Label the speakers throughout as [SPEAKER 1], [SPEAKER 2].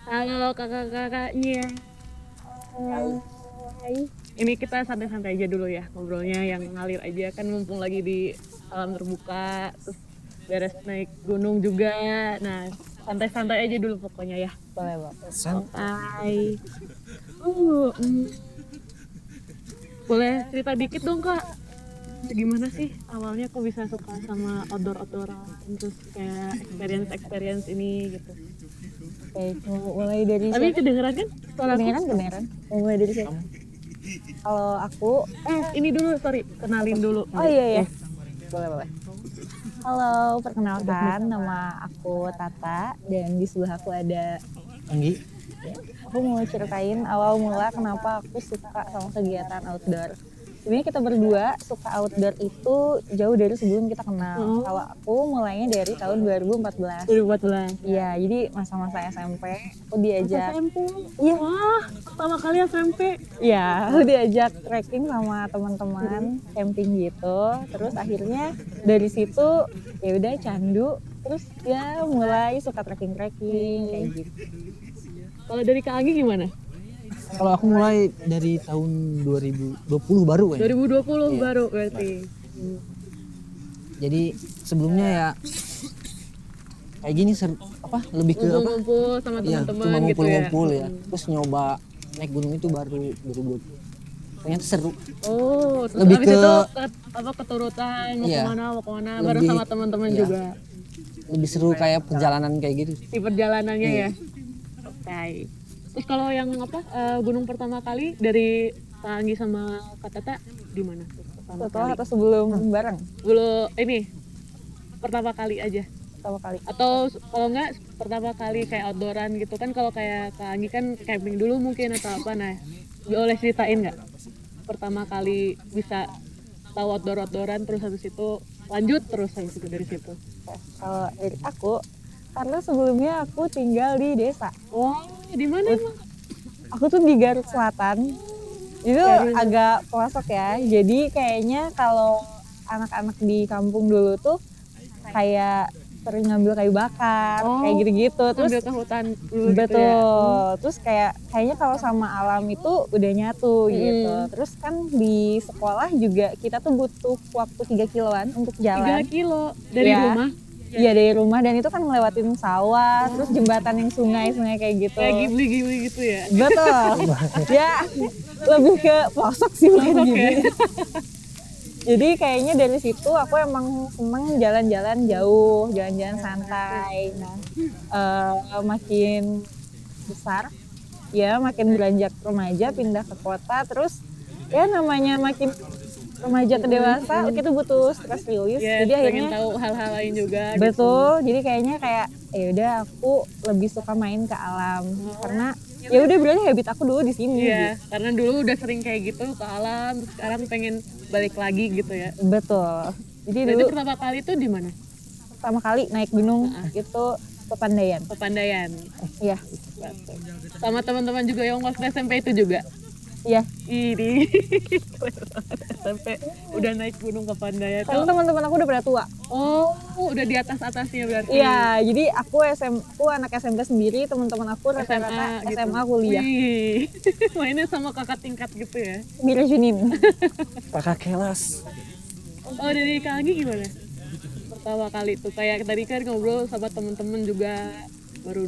[SPEAKER 1] Halo kakak-kakaknya. Hai. Ini kita santai-santai aja dulu ya ngobrolnya, yang ngalir aja kan, mumpung lagi di alam terbuka, terus beres naik gunung juga. Nah, santai-santai aja dulu pokoknya ya.
[SPEAKER 2] Boleh, boleh.
[SPEAKER 1] Santai. Mm. Boleh cerita dikit dong kak, gimana sih awalnya kok bisa suka sama outdoor-outdooran, terus kayak experience ini gitu.
[SPEAKER 2] Oke, mulai dari
[SPEAKER 1] Tapi
[SPEAKER 2] siapa?
[SPEAKER 1] kedengeran kan suara aku?
[SPEAKER 2] Kedengeran. Mulai dari siapa? Kalau aku,
[SPEAKER 1] Ini dulu, sorry, kenalin dulu.
[SPEAKER 2] oh iya. Boleh. Halo, perkenalkan nama aku Tata dan di sebelah aku ada
[SPEAKER 3] Anggi.
[SPEAKER 2] Aku mau ceritain awal mula kenapa aku suka sama kegiatan outdoor. Sebenarnya kita berdua suka outdoor itu jauh dari sebelum kita kenal. Kalau aku mulainya dari tahun 2014.
[SPEAKER 1] 2014.
[SPEAKER 2] Iya, jadi masa-masa SMP aku diajak.
[SPEAKER 1] SMP.
[SPEAKER 2] Iya.
[SPEAKER 1] Wah, pertama kali SMP.
[SPEAKER 2] Iya, aku diajak trekking sama teman-teman, camping gitu. Terus akhirnya dari situ ya udah candu. Terus ya mulai suka trekking kayak gitu.
[SPEAKER 1] Kalau dari Kak Anggi gimana?
[SPEAKER 3] Kalau aku mulai dari tahun 2020 baru ya.
[SPEAKER 1] 2020
[SPEAKER 3] Iya.
[SPEAKER 1] baru berarti.
[SPEAKER 3] Jadi sebelumnya ya kayak gini lebih ke apa?
[SPEAKER 1] Ngumpul-ngumpul sama
[SPEAKER 3] Iya,
[SPEAKER 1] teman-teman
[SPEAKER 3] cuma
[SPEAKER 1] gitu ya.
[SPEAKER 3] ngumpul-ngumpul ya. Terus nyoba naik gunung itu baru 2020. Ternyata seru.
[SPEAKER 1] Oh, terus
[SPEAKER 3] Lebih
[SPEAKER 1] habis
[SPEAKER 3] ke-
[SPEAKER 1] itu keturutan mau
[SPEAKER 3] Iya.
[SPEAKER 1] kemana bareng
[SPEAKER 3] Lebih-
[SPEAKER 1] sama teman-teman
[SPEAKER 3] iya.
[SPEAKER 1] juga.
[SPEAKER 3] Lebih seru kayak perjalanan kayak gitu.
[SPEAKER 1] Di perjalanannya
[SPEAKER 3] Iya.
[SPEAKER 1] ya. Oke. Terus kalau yang gunung pertama kali dari Kak Anggi sama Kak Tata di mana tuh pertama
[SPEAKER 2] Setelah
[SPEAKER 1] kali?
[SPEAKER 2] atau sebelum bareng
[SPEAKER 1] Dulu ini pertama kali aja,
[SPEAKER 2] pertama kali.
[SPEAKER 1] atau kalau enggak pertama kali kayak outdooran gitu kan. Kalau kayak Kak Anggi kan camping dulu mungkin atau apa. Nah, boleh ceritain nggak pertama kali bisa tahu outdooran terus habis itu lanjut terus habis itu dari situ?
[SPEAKER 2] Kalau dari aku, karena sebelumnya aku tinggal di desa.
[SPEAKER 1] Oh, di mana emang?
[SPEAKER 2] Aku tuh di Garut Selatan. Itu agak pelosok ya. Jadi kayaknya kalau anak-anak di kampung dulu tuh kayak sering ngambil kayu bakar, kayak gitu-gitu. Terus
[SPEAKER 1] Ambil ke hutan dulu gitu ya.
[SPEAKER 2] betul. Terus kayaknya kalau sama alam itu udah nyatu gitu. Terus kan di sekolah juga kita tuh butuh waktu 3 kiloan untuk
[SPEAKER 1] 3
[SPEAKER 2] jalan.
[SPEAKER 1] kilo dari
[SPEAKER 2] Iya.
[SPEAKER 1] rumah.
[SPEAKER 2] Iya dari rumah, dan itu kan melewatin sawah, terus jembatan yang sungai kayak gitu.
[SPEAKER 1] Kayak Ghibli gitu ya.
[SPEAKER 2] Betul. Ya lebih ke pelosok sih bukan
[SPEAKER 1] Pelosok
[SPEAKER 2] gini.
[SPEAKER 1] ya.
[SPEAKER 2] Jadi kayaknya dari situ aku emang seneng jalan-jalan jauh, jalan-jalan santai. Nah, makin besar, ya makin beranjak remaja, pindah ke kota, terus ya namanya makin remaja ke dewasa, kita butuh stress release.
[SPEAKER 1] Ya,
[SPEAKER 2] Jadi
[SPEAKER 1] pengen
[SPEAKER 2] akhirnya
[SPEAKER 1] tahu hal-hal lain juga.
[SPEAKER 2] betul. Jadi kayaknya kayak ya udah aku lebih suka main ke alam karena ya udah berarti habit aku dulu di sini.
[SPEAKER 1] Iya, karena dulu udah sering kayak gitu ke alam, terus sekarang pengen balik lagi gitu ya.
[SPEAKER 2] Betul. Jadi
[SPEAKER 1] Berarti
[SPEAKER 2] dulu
[SPEAKER 1] pertama kali itu di mana?
[SPEAKER 2] pertama kali naik gunung itu Pepandayan.
[SPEAKER 1] Pepandayan.
[SPEAKER 2] Iya.
[SPEAKER 1] Sama teman-teman juga yang waktu SMP itu juga.
[SPEAKER 2] Iya.
[SPEAKER 1] Ini SMP udah naik gunung ke Pandayan.
[SPEAKER 2] Karena teman-teman aku udah pada tua.
[SPEAKER 1] Oh, udah di atas-atasnya berarti.
[SPEAKER 2] Iya, jadi aku anak SMP sendiri, teman-teman aku rata-rata
[SPEAKER 1] gitu.
[SPEAKER 2] SMA kuliah.
[SPEAKER 1] Wih, mainnya sama kakak tingkat gitu ya.
[SPEAKER 2] Mira Junin.
[SPEAKER 3] Kakak kelas.
[SPEAKER 1] Oh, dari Kak Anggi gimana? Pertama kali tuh kayak tadi kan ngobrol sama temen-temen juga baru.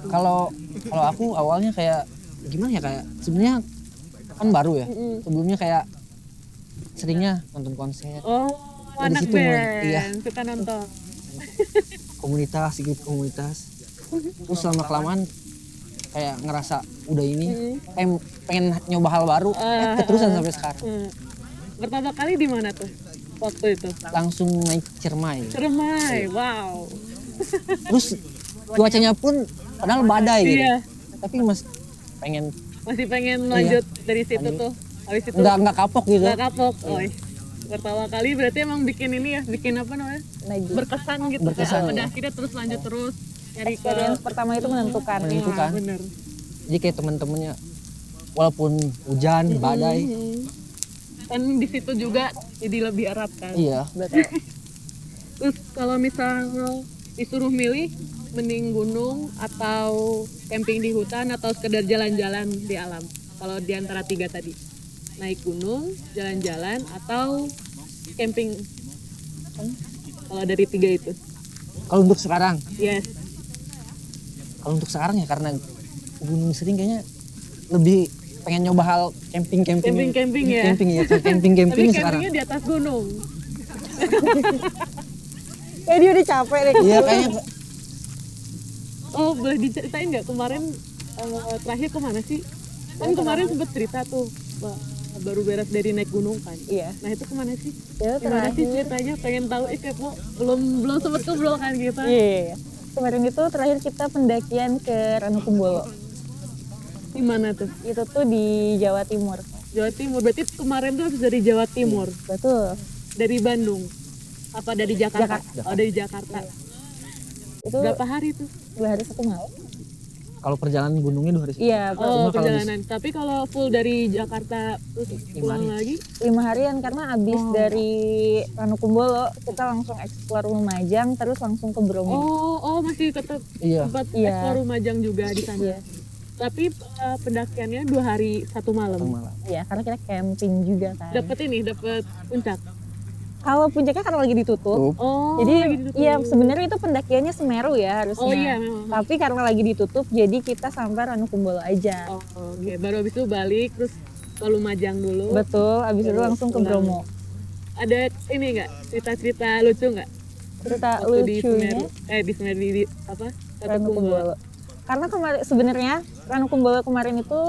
[SPEAKER 3] Kalau aku awalnya kayak gimana ya, kayak sebenarnya kan baru ya. Sebelumnya kayak seringnya nonton konser.
[SPEAKER 1] Oh,
[SPEAKER 3] Dari
[SPEAKER 1] anak
[SPEAKER 3] situ
[SPEAKER 1] band.
[SPEAKER 3] mulai, iya.
[SPEAKER 1] Suka nonton.
[SPEAKER 3] Ikut komunitas. Terus lama kelamaan kayak ngerasa udah ini kayak pengen nyoba hal baru, keterusan sampai sekarang.
[SPEAKER 1] Pertama kali di mana tuh waktu itu?
[SPEAKER 3] Langsung naik Ciremai.
[SPEAKER 1] Ciremai, wow.
[SPEAKER 3] Terus cuacanya pun padahal badai gitu.
[SPEAKER 1] Iya.
[SPEAKER 3] Tapi
[SPEAKER 1] Masih pengen lanjut dari situ
[SPEAKER 3] lanjut.
[SPEAKER 1] tuh. Habis itu
[SPEAKER 3] nggak kapok gitu.
[SPEAKER 1] nggak kapok. Oh, pertama kali berarti emang bikin ini ya, bikin apa namanya?
[SPEAKER 2] Lagi.
[SPEAKER 1] Berkesan gitu.
[SPEAKER 3] Berkesan,
[SPEAKER 1] Pada
[SPEAKER 3] ya.
[SPEAKER 1] akhirnya terus lanjut terus nyari ke
[SPEAKER 2] Experience pertama itu menentukan.
[SPEAKER 3] Menentukan.
[SPEAKER 1] bener.
[SPEAKER 3] Jadi kayak temen-temennya walaupun hujan, badai,
[SPEAKER 1] Kan di situ juga jadi lebih erat kan.
[SPEAKER 3] iya.
[SPEAKER 2] Betul.
[SPEAKER 1] Terus kalau misal disuruh milih mending gunung atau camping di hutan atau sekedar jalan-jalan di alam? Kalau di antara 3 tadi, naik gunung, jalan-jalan atau camping. Kalau dari 3 itu,
[SPEAKER 3] Kalau untuk sekarang,
[SPEAKER 1] yes.
[SPEAKER 3] ya karena gunung sering kayaknya lebih pengen nyoba hal camping
[SPEAKER 1] Camping ya.
[SPEAKER 3] camping
[SPEAKER 1] Tapi
[SPEAKER 3] sekarang.
[SPEAKER 1] campingnya di atas gunung.
[SPEAKER 2] Dia udah capek deh.
[SPEAKER 3] Iya kayaknya
[SPEAKER 1] Oh, boleh diceritain nggak kemarin terakhir kemana sih? Kan kemarin sempet cerita tuh, baru beres dari naik gunung kan.
[SPEAKER 2] Iya.
[SPEAKER 1] Nah itu kemana sih?
[SPEAKER 2] Ya,
[SPEAKER 1] Gimana sih
[SPEAKER 2] terakhir.
[SPEAKER 1] ceritanya? Pengen tahu, kepo. Belum sempet ngobrol kan kita.
[SPEAKER 2] Iya. Kemarin itu terakhir kita pendakian ke Ranukumbolo.
[SPEAKER 1] Di mana tuh?
[SPEAKER 2] Itu tuh di Jawa Timur.
[SPEAKER 1] Jawa Timur. Berarti kemarin tuh habis dari Jawa Timur.
[SPEAKER 2] Betul.
[SPEAKER 1] Dari Bandung. Apa dari Jakarta?
[SPEAKER 2] Jakarta.
[SPEAKER 1] Oh, dari Jakarta.
[SPEAKER 2] Itu
[SPEAKER 1] Berapa hari tuh?
[SPEAKER 2] 2 hari 1 malam.
[SPEAKER 3] kalau perjalanan gunungnya 2 hari.
[SPEAKER 2] Iya,
[SPEAKER 1] Oh,
[SPEAKER 3] Cuma kalau
[SPEAKER 1] perjalanan. Tapi kalau full dari Jakarta terus pulang lagi?
[SPEAKER 2] 5 harian karena abis dari Ranukumbolo kita langsung eksplor Lumajang terus langsung ke Bromo.
[SPEAKER 1] Oh masih tetap
[SPEAKER 3] Iya.
[SPEAKER 1] sempat
[SPEAKER 2] Iya.
[SPEAKER 1] eksplor Lumajang juga di sana.
[SPEAKER 2] Iya.
[SPEAKER 1] Tapi pendakiannya 2 hari 1 malam.
[SPEAKER 3] Malam.
[SPEAKER 2] Iya, karena kita camping juga kan.
[SPEAKER 1] Dapat puncak.
[SPEAKER 2] Kalau puncaknya karena lagi ditutup.
[SPEAKER 1] Oh,
[SPEAKER 2] Jadi
[SPEAKER 1] lagi ditutup.
[SPEAKER 2] iya sebenarnya itu pendakiannya Semeru ya harusnya.
[SPEAKER 1] Oh iya memang.
[SPEAKER 2] Tapi karena lagi ditutup jadi kita sampai Ranukumbolo aja.
[SPEAKER 1] Oh, oke. Baru habis itu balik terus ke Lumajang dulu.
[SPEAKER 2] Betul, abis itu
[SPEAKER 1] Terus
[SPEAKER 2] langsung ke
[SPEAKER 1] pulang.
[SPEAKER 2] Bromo.
[SPEAKER 1] Ada ini nggak cerita-cerita lucu nggak?
[SPEAKER 2] Cerita
[SPEAKER 1] Waktu di
[SPEAKER 2] lucunya
[SPEAKER 1] Semeru, di Semeru di apa?
[SPEAKER 2] Ranukumbolo. Karena kemarin sebenarnya Ranukumbolo kemarin itu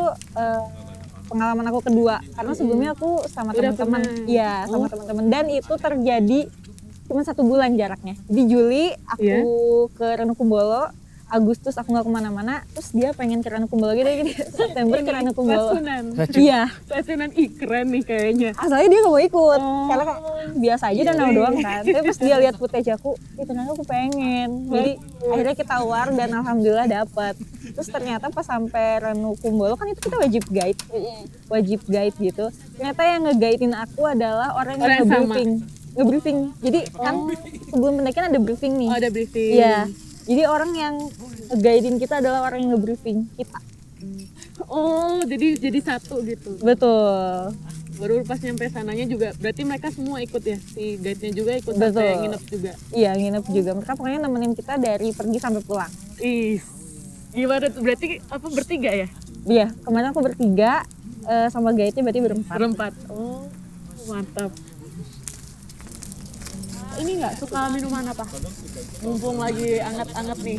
[SPEAKER 2] pengalaman aku kedua karena sebelumnya aku sama
[SPEAKER 1] Udah
[SPEAKER 2] teman-teman,
[SPEAKER 1] pernah?
[SPEAKER 2] iya sama teman-teman dan itu terjadi cuma 1 bulan jaraknya. Di Juli aku
[SPEAKER 1] Iya.
[SPEAKER 2] ke Ranukumbolo, Agustus aku nggak kemana-mana, terus dia pengen ke Ranukumbolo gitu, jadi September ke Ranukumbolo.
[SPEAKER 1] Racunan.
[SPEAKER 2] Iya,
[SPEAKER 1] Racunan keren nih kayaknya.
[SPEAKER 2] asalnya dia nggak mau ikut
[SPEAKER 1] Oh.
[SPEAKER 2] karena kayak biasa aja danau doang kan. Tapi pas dia lihat footage aku, ternyata aku pengen. Jadi akhirnya kita war dan alhamdulillah dapat. Terus ternyata pas sampai Ranukumbolo kan itu kita wajib guide gitu. Ternyata yang nge-guidein aku adalah orang
[SPEAKER 1] Orang
[SPEAKER 2] yang
[SPEAKER 1] yang
[SPEAKER 2] nge-briefing. Jadi kan sebelum pendakian ada briefing nih.
[SPEAKER 1] Oh, ada briefing.
[SPEAKER 2] Iya. Jadi orang yang nge-guidein kita adalah orang yang nge-briefing kita.
[SPEAKER 1] Oh, jadi satu gitu.
[SPEAKER 2] Betul.
[SPEAKER 1] Baru pas nyampe sananya juga, berarti mereka semua ikut ya? Si guide-nya juga ikut
[SPEAKER 2] Betul.
[SPEAKER 1] sampai nginep juga?
[SPEAKER 2] Iya, nginep juga. Mereka pokoknya nemenin kita dari pergi sampai pulang.
[SPEAKER 1] Ih, gimana tuh? Berarti apa bertiga ya?
[SPEAKER 2] Iya, kemarin aku bertiga sama guide-nya berarti berempat.
[SPEAKER 1] Berempat. Oh, mantap. Ini nggak suka minuman apa? Mumpung lagi anget-anget nih,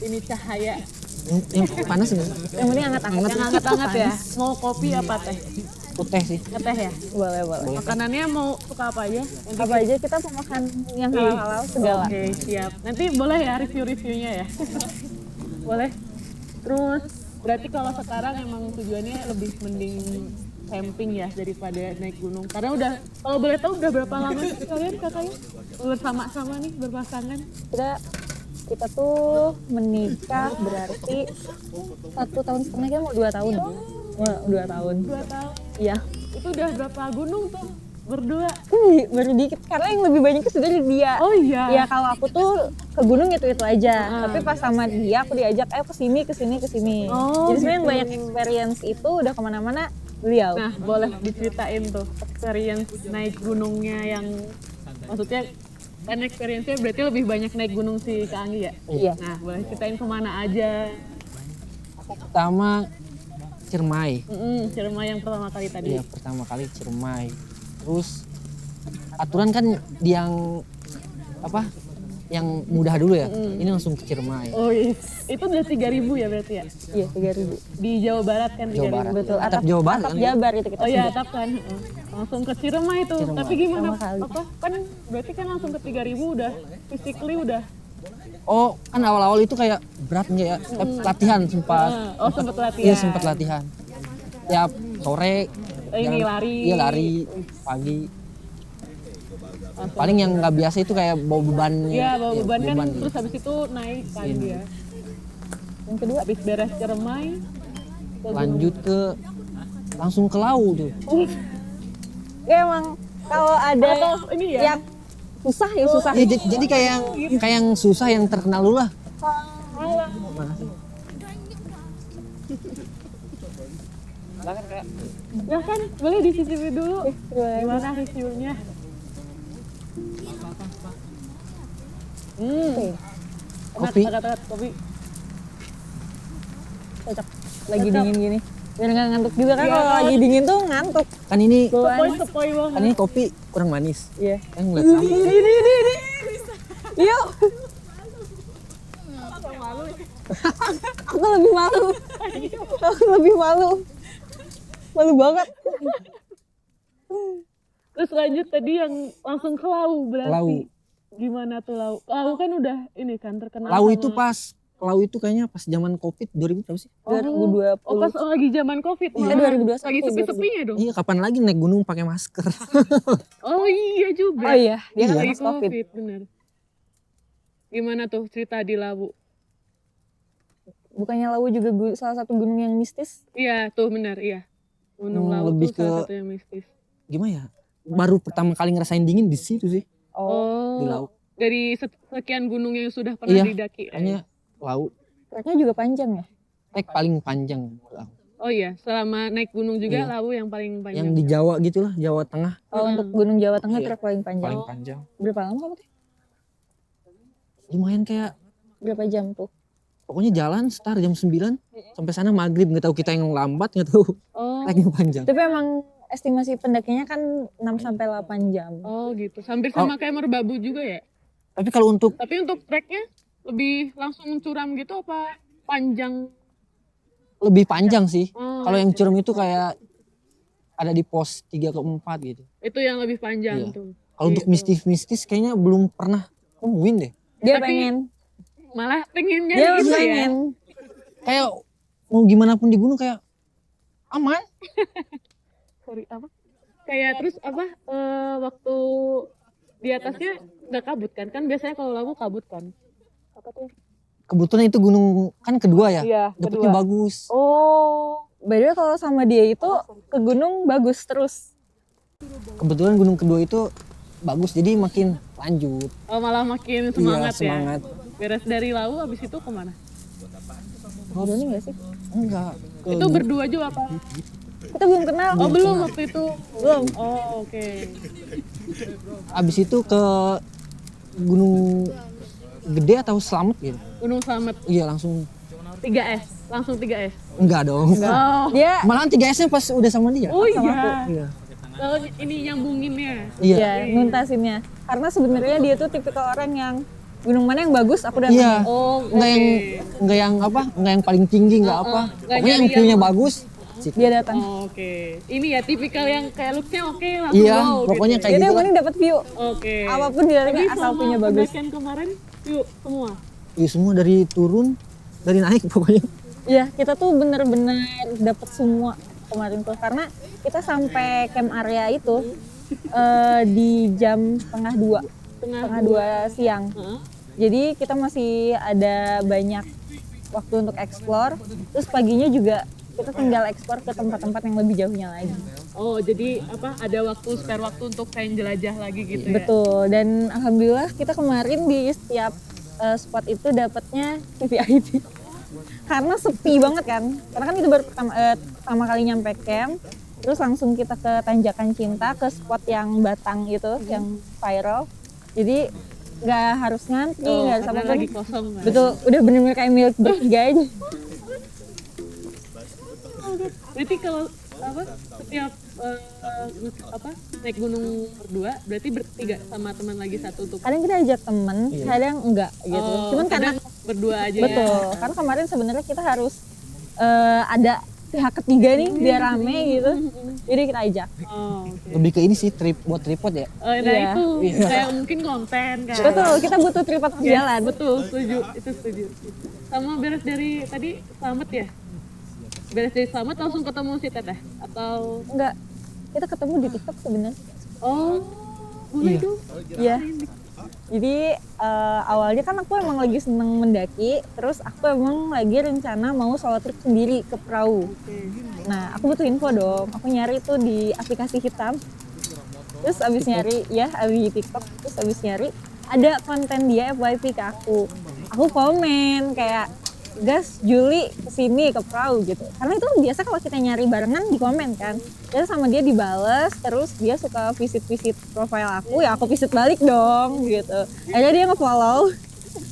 [SPEAKER 1] ini cahaya.
[SPEAKER 3] Yang panas ini.
[SPEAKER 2] Yang penting hangat-hangat.
[SPEAKER 1] Yang anget-anget ya. Mau kopi apa teh?
[SPEAKER 3] Putih sih.
[SPEAKER 1] Ngeteh ya?
[SPEAKER 2] Boleh, boleh.
[SPEAKER 1] Makanannya mau suka apa aja?
[SPEAKER 2] Apa aja kita mau makan yang halal-halal segala.
[SPEAKER 1] Oke, siap. Nanti boleh ya review-reviewnya ya? Boleh. Terus berarti kalau sekarang emang tujuannya lebih mending camping ya daripada naik gunung. Karena udah, kalau boleh tahu udah berapa lama sih kalian kakaknya bersama-sama nih berpasangan?
[SPEAKER 2] Kita tuh menikah berarti 1,5 tahun kan mau 2 tahun. Wah, 2 tahun.
[SPEAKER 1] 2 tahun.
[SPEAKER 2] Iya.
[SPEAKER 1] Itu udah berapa gunung tuh berdua?
[SPEAKER 2] Baru dikit karena yang lebih banyak itu sebenarnya dia.
[SPEAKER 1] Oh iya.
[SPEAKER 2] Ya kalau aku tuh ke gunung itu aja. Tapi pas sama dia aku diajak ayo ke sini.
[SPEAKER 1] Oh,
[SPEAKER 2] Jadi sebenarnya yang
[SPEAKER 1] gitu.
[SPEAKER 2] banyak experience itu udah kemana-mana beliau.
[SPEAKER 1] Nah, boleh diceritain tuh experience naik gunungnya yang maksudnya kan experience-nya berarti lebih banyak naik gunung si Kak Anggi ya?
[SPEAKER 2] Iya.
[SPEAKER 1] Nah, boleh ceritain kemana aja?
[SPEAKER 3] Pertama Ciremai.
[SPEAKER 1] Ciremai yang pertama kali tadi.
[SPEAKER 3] Iya, pertama kali Ciremai. Terus aturan kan di yang apa? Yang mudah dulu ya. Ini langsung ke Ciremai.
[SPEAKER 1] Oh iya. Itu udah 3.000 ya berarti ya?
[SPEAKER 2] Iya, 3.000.
[SPEAKER 1] Di Jawa Barat kan 3.000.
[SPEAKER 3] Jawa Barat.
[SPEAKER 2] Betul.
[SPEAKER 3] Atap Jawa Barat
[SPEAKER 2] Atap
[SPEAKER 3] kan?
[SPEAKER 2] Jabar itu kita
[SPEAKER 1] Oh iya,
[SPEAKER 2] sebut.
[SPEAKER 1] atap kan. Langsung ke Ciremai tuh.
[SPEAKER 3] Ciremai.
[SPEAKER 1] Tapi gimana?
[SPEAKER 2] Pertama kali.
[SPEAKER 1] Apa? Kan berarti kan langsung ke 3.000 udah physically udah.
[SPEAKER 3] Oh, kan awal-awal itu kayak berat nggak ya? Latihan sempat.
[SPEAKER 1] Oh, sempat latihan.
[SPEAKER 3] Iya, sempat latihan. Tiap sore
[SPEAKER 1] Ini lari.
[SPEAKER 3] Iya, lari pagi. Paling yang nggak biasa itu kayak bawa beban.
[SPEAKER 1] Iya, bawa
[SPEAKER 3] Iya,
[SPEAKER 1] beban kan terus habis itu naik kan dia.
[SPEAKER 2] Yang kedua
[SPEAKER 1] Habis beres Ciremai
[SPEAKER 3] Lanjut ke langsung ke Lau tuh.
[SPEAKER 2] ya emang kalau ada
[SPEAKER 1] atau ini ya.
[SPEAKER 2] yang susah ya susah.
[SPEAKER 3] Ya, jadi kayak yang susah yang terkenal dulu lah. Bahkan kayak
[SPEAKER 1] Ya kan, boleh dicicipi dulu.
[SPEAKER 2] Gimana?
[SPEAKER 1] Gimana reviewnya?
[SPEAKER 2] Oke,
[SPEAKER 3] Kopi.
[SPEAKER 1] Agak kopi.
[SPEAKER 2] cocok. Lagi
[SPEAKER 1] Cocok.
[SPEAKER 2] dingin gini. Biar nggak ngantuk juga kan,
[SPEAKER 1] Iya,
[SPEAKER 2] kalau
[SPEAKER 1] kan?
[SPEAKER 2] lagi dingin tuh ngantuk.
[SPEAKER 3] kan ini
[SPEAKER 1] Sepoi banget.
[SPEAKER 3] kan ini kopi kurang manis.
[SPEAKER 2] Iya.
[SPEAKER 3] Kan ngeliat sama.
[SPEAKER 2] Ini. Yuk. Aku lebih malu. Aku lebih malu. Malu banget.
[SPEAKER 1] Terus lanjut tadi yang langsung ke Lau berarti.
[SPEAKER 3] Lau.
[SPEAKER 1] Gimana tuh Lau? Lau kan udah ini kan terkenal
[SPEAKER 3] Lau
[SPEAKER 1] sama-
[SPEAKER 3] itu pas Lau itu kayaknya pas zaman Covid 2000 berapa sih?
[SPEAKER 2] 2020.
[SPEAKER 1] Oh pas lagi zaman Covid.
[SPEAKER 2] Iya,
[SPEAKER 1] malah.
[SPEAKER 2] 2021,
[SPEAKER 1] Lagi sepi-sepinya dong.
[SPEAKER 3] Iya, kapan lagi naik gunung pakai masker?
[SPEAKER 1] Oh iya juga.
[SPEAKER 2] Oh iya, dia kan
[SPEAKER 1] Lagi
[SPEAKER 2] pas Covid.
[SPEAKER 1] Covid, bener. Gimana tuh cerita di Lawu?
[SPEAKER 2] Bukannya Lawu juga salah satu gunung yang mistis?
[SPEAKER 1] Iya tuh bener, iya. Gunung Lawu
[SPEAKER 3] Lebih
[SPEAKER 1] tuh salah
[SPEAKER 3] ke-
[SPEAKER 1] satu yang mistis.
[SPEAKER 3] Gimana ya? Baru pertama kali ngerasain dingin di situ sih,
[SPEAKER 1] Oh,
[SPEAKER 3] di Lau.
[SPEAKER 1] dari sekian gunung yang sudah pernah
[SPEAKER 3] Iya,
[SPEAKER 1] didaki.
[SPEAKER 3] Kayaknya Lau
[SPEAKER 2] Treknya juga panjang ya?
[SPEAKER 3] trek paling panjang Lau.
[SPEAKER 1] Oh iya, selama naik gunung juga
[SPEAKER 3] Iya.
[SPEAKER 1] Lawu yang paling panjang.
[SPEAKER 3] Yang di Jawa gitulah, Jawa Tengah
[SPEAKER 2] Oh, untuk Gunung Jawa Tengah
[SPEAKER 3] Iya.
[SPEAKER 2] trek paling panjang.
[SPEAKER 3] paling panjang.
[SPEAKER 2] Berapa lama kamu tuh?
[SPEAKER 3] Lumayan kayak
[SPEAKER 2] Berapa jam tuh?
[SPEAKER 3] pokoknya jalan start jam 9 sampai sana maghrib, nggak tahu kita yang lambat, nggak tahu
[SPEAKER 1] Oh,
[SPEAKER 3] treknya panjang.
[SPEAKER 2] Tapi emang estimasi pendakinya kan 6 sampai 8 jam.
[SPEAKER 1] oh gitu. Hampir sama kayak Merbabu juga ya.
[SPEAKER 3] Tapi kalau untuk
[SPEAKER 1] Tapi untuk treknya lebih langsung curam gitu apa panjang?
[SPEAKER 3] lebih panjang sih.
[SPEAKER 1] Oh,
[SPEAKER 3] Kalau yang curam itu kayak ada di pos 3 ke 4 gitu.
[SPEAKER 1] itu yang lebih panjang
[SPEAKER 3] Iya.
[SPEAKER 1] tuh.
[SPEAKER 3] Kalau untuk
[SPEAKER 1] Gitu.
[SPEAKER 3] mistis-mistis kayaknya belum pernah nemuin deh.
[SPEAKER 2] Dia
[SPEAKER 1] Tapi-
[SPEAKER 2] pengen.
[SPEAKER 1] Malah pengennya
[SPEAKER 2] Dia
[SPEAKER 1] gitu ya.
[SPEAKER 2] pengen.
[SPEAKER 3] Kayak mau gimana pun di gunung kayak aman.
[SPEAKER 1] Sorry apa? Kayak terus apa waktu di atasnya nggak kabut kan? Kan biasanya kalau Lawu kabut kan. Apa tuh?
[SPEAKER 3] Kebetulan itu gunung kan kedua ya.
[SPEAKER 1] Iya,
[SPEAKER 3] Dapetnya bagus.
[SPEAKER 2] Oh, by the way kalau sama dia itu ke gunung bagus terus.
[SPEAKER 3] Kebetulan gunung kedua itu bagus jadi makin lanjut.
[SPEAKER 1] Oh, malah makin semangat,
[SPEAKER 3] Iya, semangat.
[SPEAKER 1] ya. Beres dari Lawu habis itu kemana?
[SPEAKER 2] Berani gak sih?
[SPEAKER 3] Enggak. Ke
[SPEAKER 1] Itu berdua juga apa?
[SPEAKER 2] Kita belum kenal.
[SPEAKER 1] Oh, belum waktu itu.
[SPEAKER 2] Belum.
[SPEAKER 1] Oh, oke.
[SPEAKER 3] abis itu ke gunung gede atau Slamet gitu.
[SPEAKER 1] Gunung Slamet
[SPEAKER 3] Iya langsung
[SPEAKER 1] 3S. Langsung 3S.
[SPEAKER 3] enggak dong.
[SPEAKER 1] Oh.
[SPEAKER 2] Dia
[SPEAKER 3] Malahan 3S-nya pas udah sama dia.
[SPEAKER 1] Oh
[SPEAKER 2] Sama
[SPEAKER 1] iya.
[SPEAKER 3] Iya.
[SPEAKER 1] Kalau ini nyambunginnya.
[SPEAKER 3] Iya.
[SPEAKER 2] ya nuntasinnya. Karena sebenarnya dia tuh tipikal orang yang gunung mana yang bagus aku datangin.
[SPEAKER 3] Iya.
[SPEAKER 1] Oh,
[SPEAKER 3] Enggak yang apa? Enggak yang paling tinggi, enggak apa.
[SPEAKER 1] Nggak
[SPEAKER 3] Pokoknya yang
[SPEAKER 1] nyari
[SPEAKER 3] view-nya
[SPEAKER 1] yang-
[SPEAKER 3] bagus.
[SPEAKER 2] Dia datang.
[SPEAKER 1] Oh, oke. Ini ya tipikal yang kayak look-nya oke langsung
[SPEAKER 3] Iya,
[SPEAKER 1] wow
[SPEAKER 3] pokoknya
[SPEAKER 1] gitu.
[SPEAKER 3] kayak
[SPEAKER 2] Dia
[SPEAKER 3] gitu
[SPEAKER 2] yang
[SPEAKER 3] lah.
[SPEAKER 2] penting dapat view.
[SPEAKER 1] Oke.
[SPEAKER 2] Apapun didatangin
[SPEAKER 1] Tapi
[SPEAKER 2] asal
[SPEAKER 1] sama
[SPEAKER 2] punya bagus.
[SPEAKER 1] pendakian kemarin yuk semua.
[SPEAKER 3] Iya semua dari turun, dari naik pokoknya.
[SPEAKER 2] Iya, kita tuh bener-bener dapat semua kemarin tuh karena kita sampai camp area itu di jam setengah dua siang.
[SPEAKER 1] Heeh.
[SPEAKER 2] Jadi kita masih ada banyak waktu untuk explore. Terus paginya juga kita tinggal explore ke tempat-tempat yang lebih jauhnya lagi.
[SPEAKER 1] Oh, jadi apa ada waktu spare waktu untuk kayak jelajah lagi gitu ya.
[SPEAKER 2] Betul. Dan alhamdulillah kita kemarin di setiap spot itu dapatnya VVIP. Karena sepi banget kan. Karena kan itu baru pertama kali nyampe camp. Terus langsung kita ke Tanjakan Cinta, ke spot yang Batang itu, yang viral. Jadi nggak harus ngantri,
[SPEAKER 1] Oh,
[SPEAKER 2] nggak harus
[SPEAKER 1] karena
[SPEAKER 2] apapun.
[SPEAKER 1] lagi kosong kan.
[SPEAKER 2] Betul, udah bener-bener kayak milik bertiga aja.
[SPEAKER 1] Berarti kalau apa setiap apa naik gunung berdua berarti bertiga sama teman lagi satu untuk
[SPEAKER 2] Kadang kita ajak temen, kadang enggak gitu.
[SPEAKER 1] Oh,
[SPEAKER 2] Cuman karena
[SPEAKER 1] kadang berdua aja
[SPEAKER 2] betul,
[SPEAKER 1] ya.
[SPEAKER 2] karena kemarin sebenarnya kita harus ada pihak ketiga nih biar rame gitu. Jadi kita ajak.
[SPEAKER 1] Oh, oke.
[SPEAKER 3] Lebih ke ini sih buat tripod ya.
[SPEAKER 1] Nah
[SPEAKER 2] Iya.
[SPEAKER 1] itu kayak mungkin konten kan.
[SPEAKER 2] Betul, kita butuh tripod
[SPEAKER 1] Iya,
[SPEAKER 2] jalan.
[SPEAKER 1] betul, setuju, itu setuju. Sama beres dari tadi Slamet ya? Beres dari Slamet langsung ketemu si Teteh? Atau,
[SPEAKER 2] Enggak, kita ketemu di TikTok sebenarnya.
[SPEAKER 1] oh boleh
[SPEAKER 3] Iya.
[SPEAKER 1] tuh?
[SPEAKER 2] Iya. Jadi awalnya kan aku emang lagi seneng mendaki, terus aku emang lagi rencana mau solo trip sendiri ke perahu. Nah, aku butuh info dong. Aku nyari tuh di aplikasi hitam. Terus abis nyari, ya abis di TikTok, terus abis nyari ada konten dia FYP ke aku. Aku komen kayak gas Juli kesini ke perahu gitu. Karena itu biasa kalau kita nyari barengan di komen kan. Terus sama dia dibales, terus dia suka visit profile aku, ya aku visit balik dong gitu. Akhirnya dia nge-follow,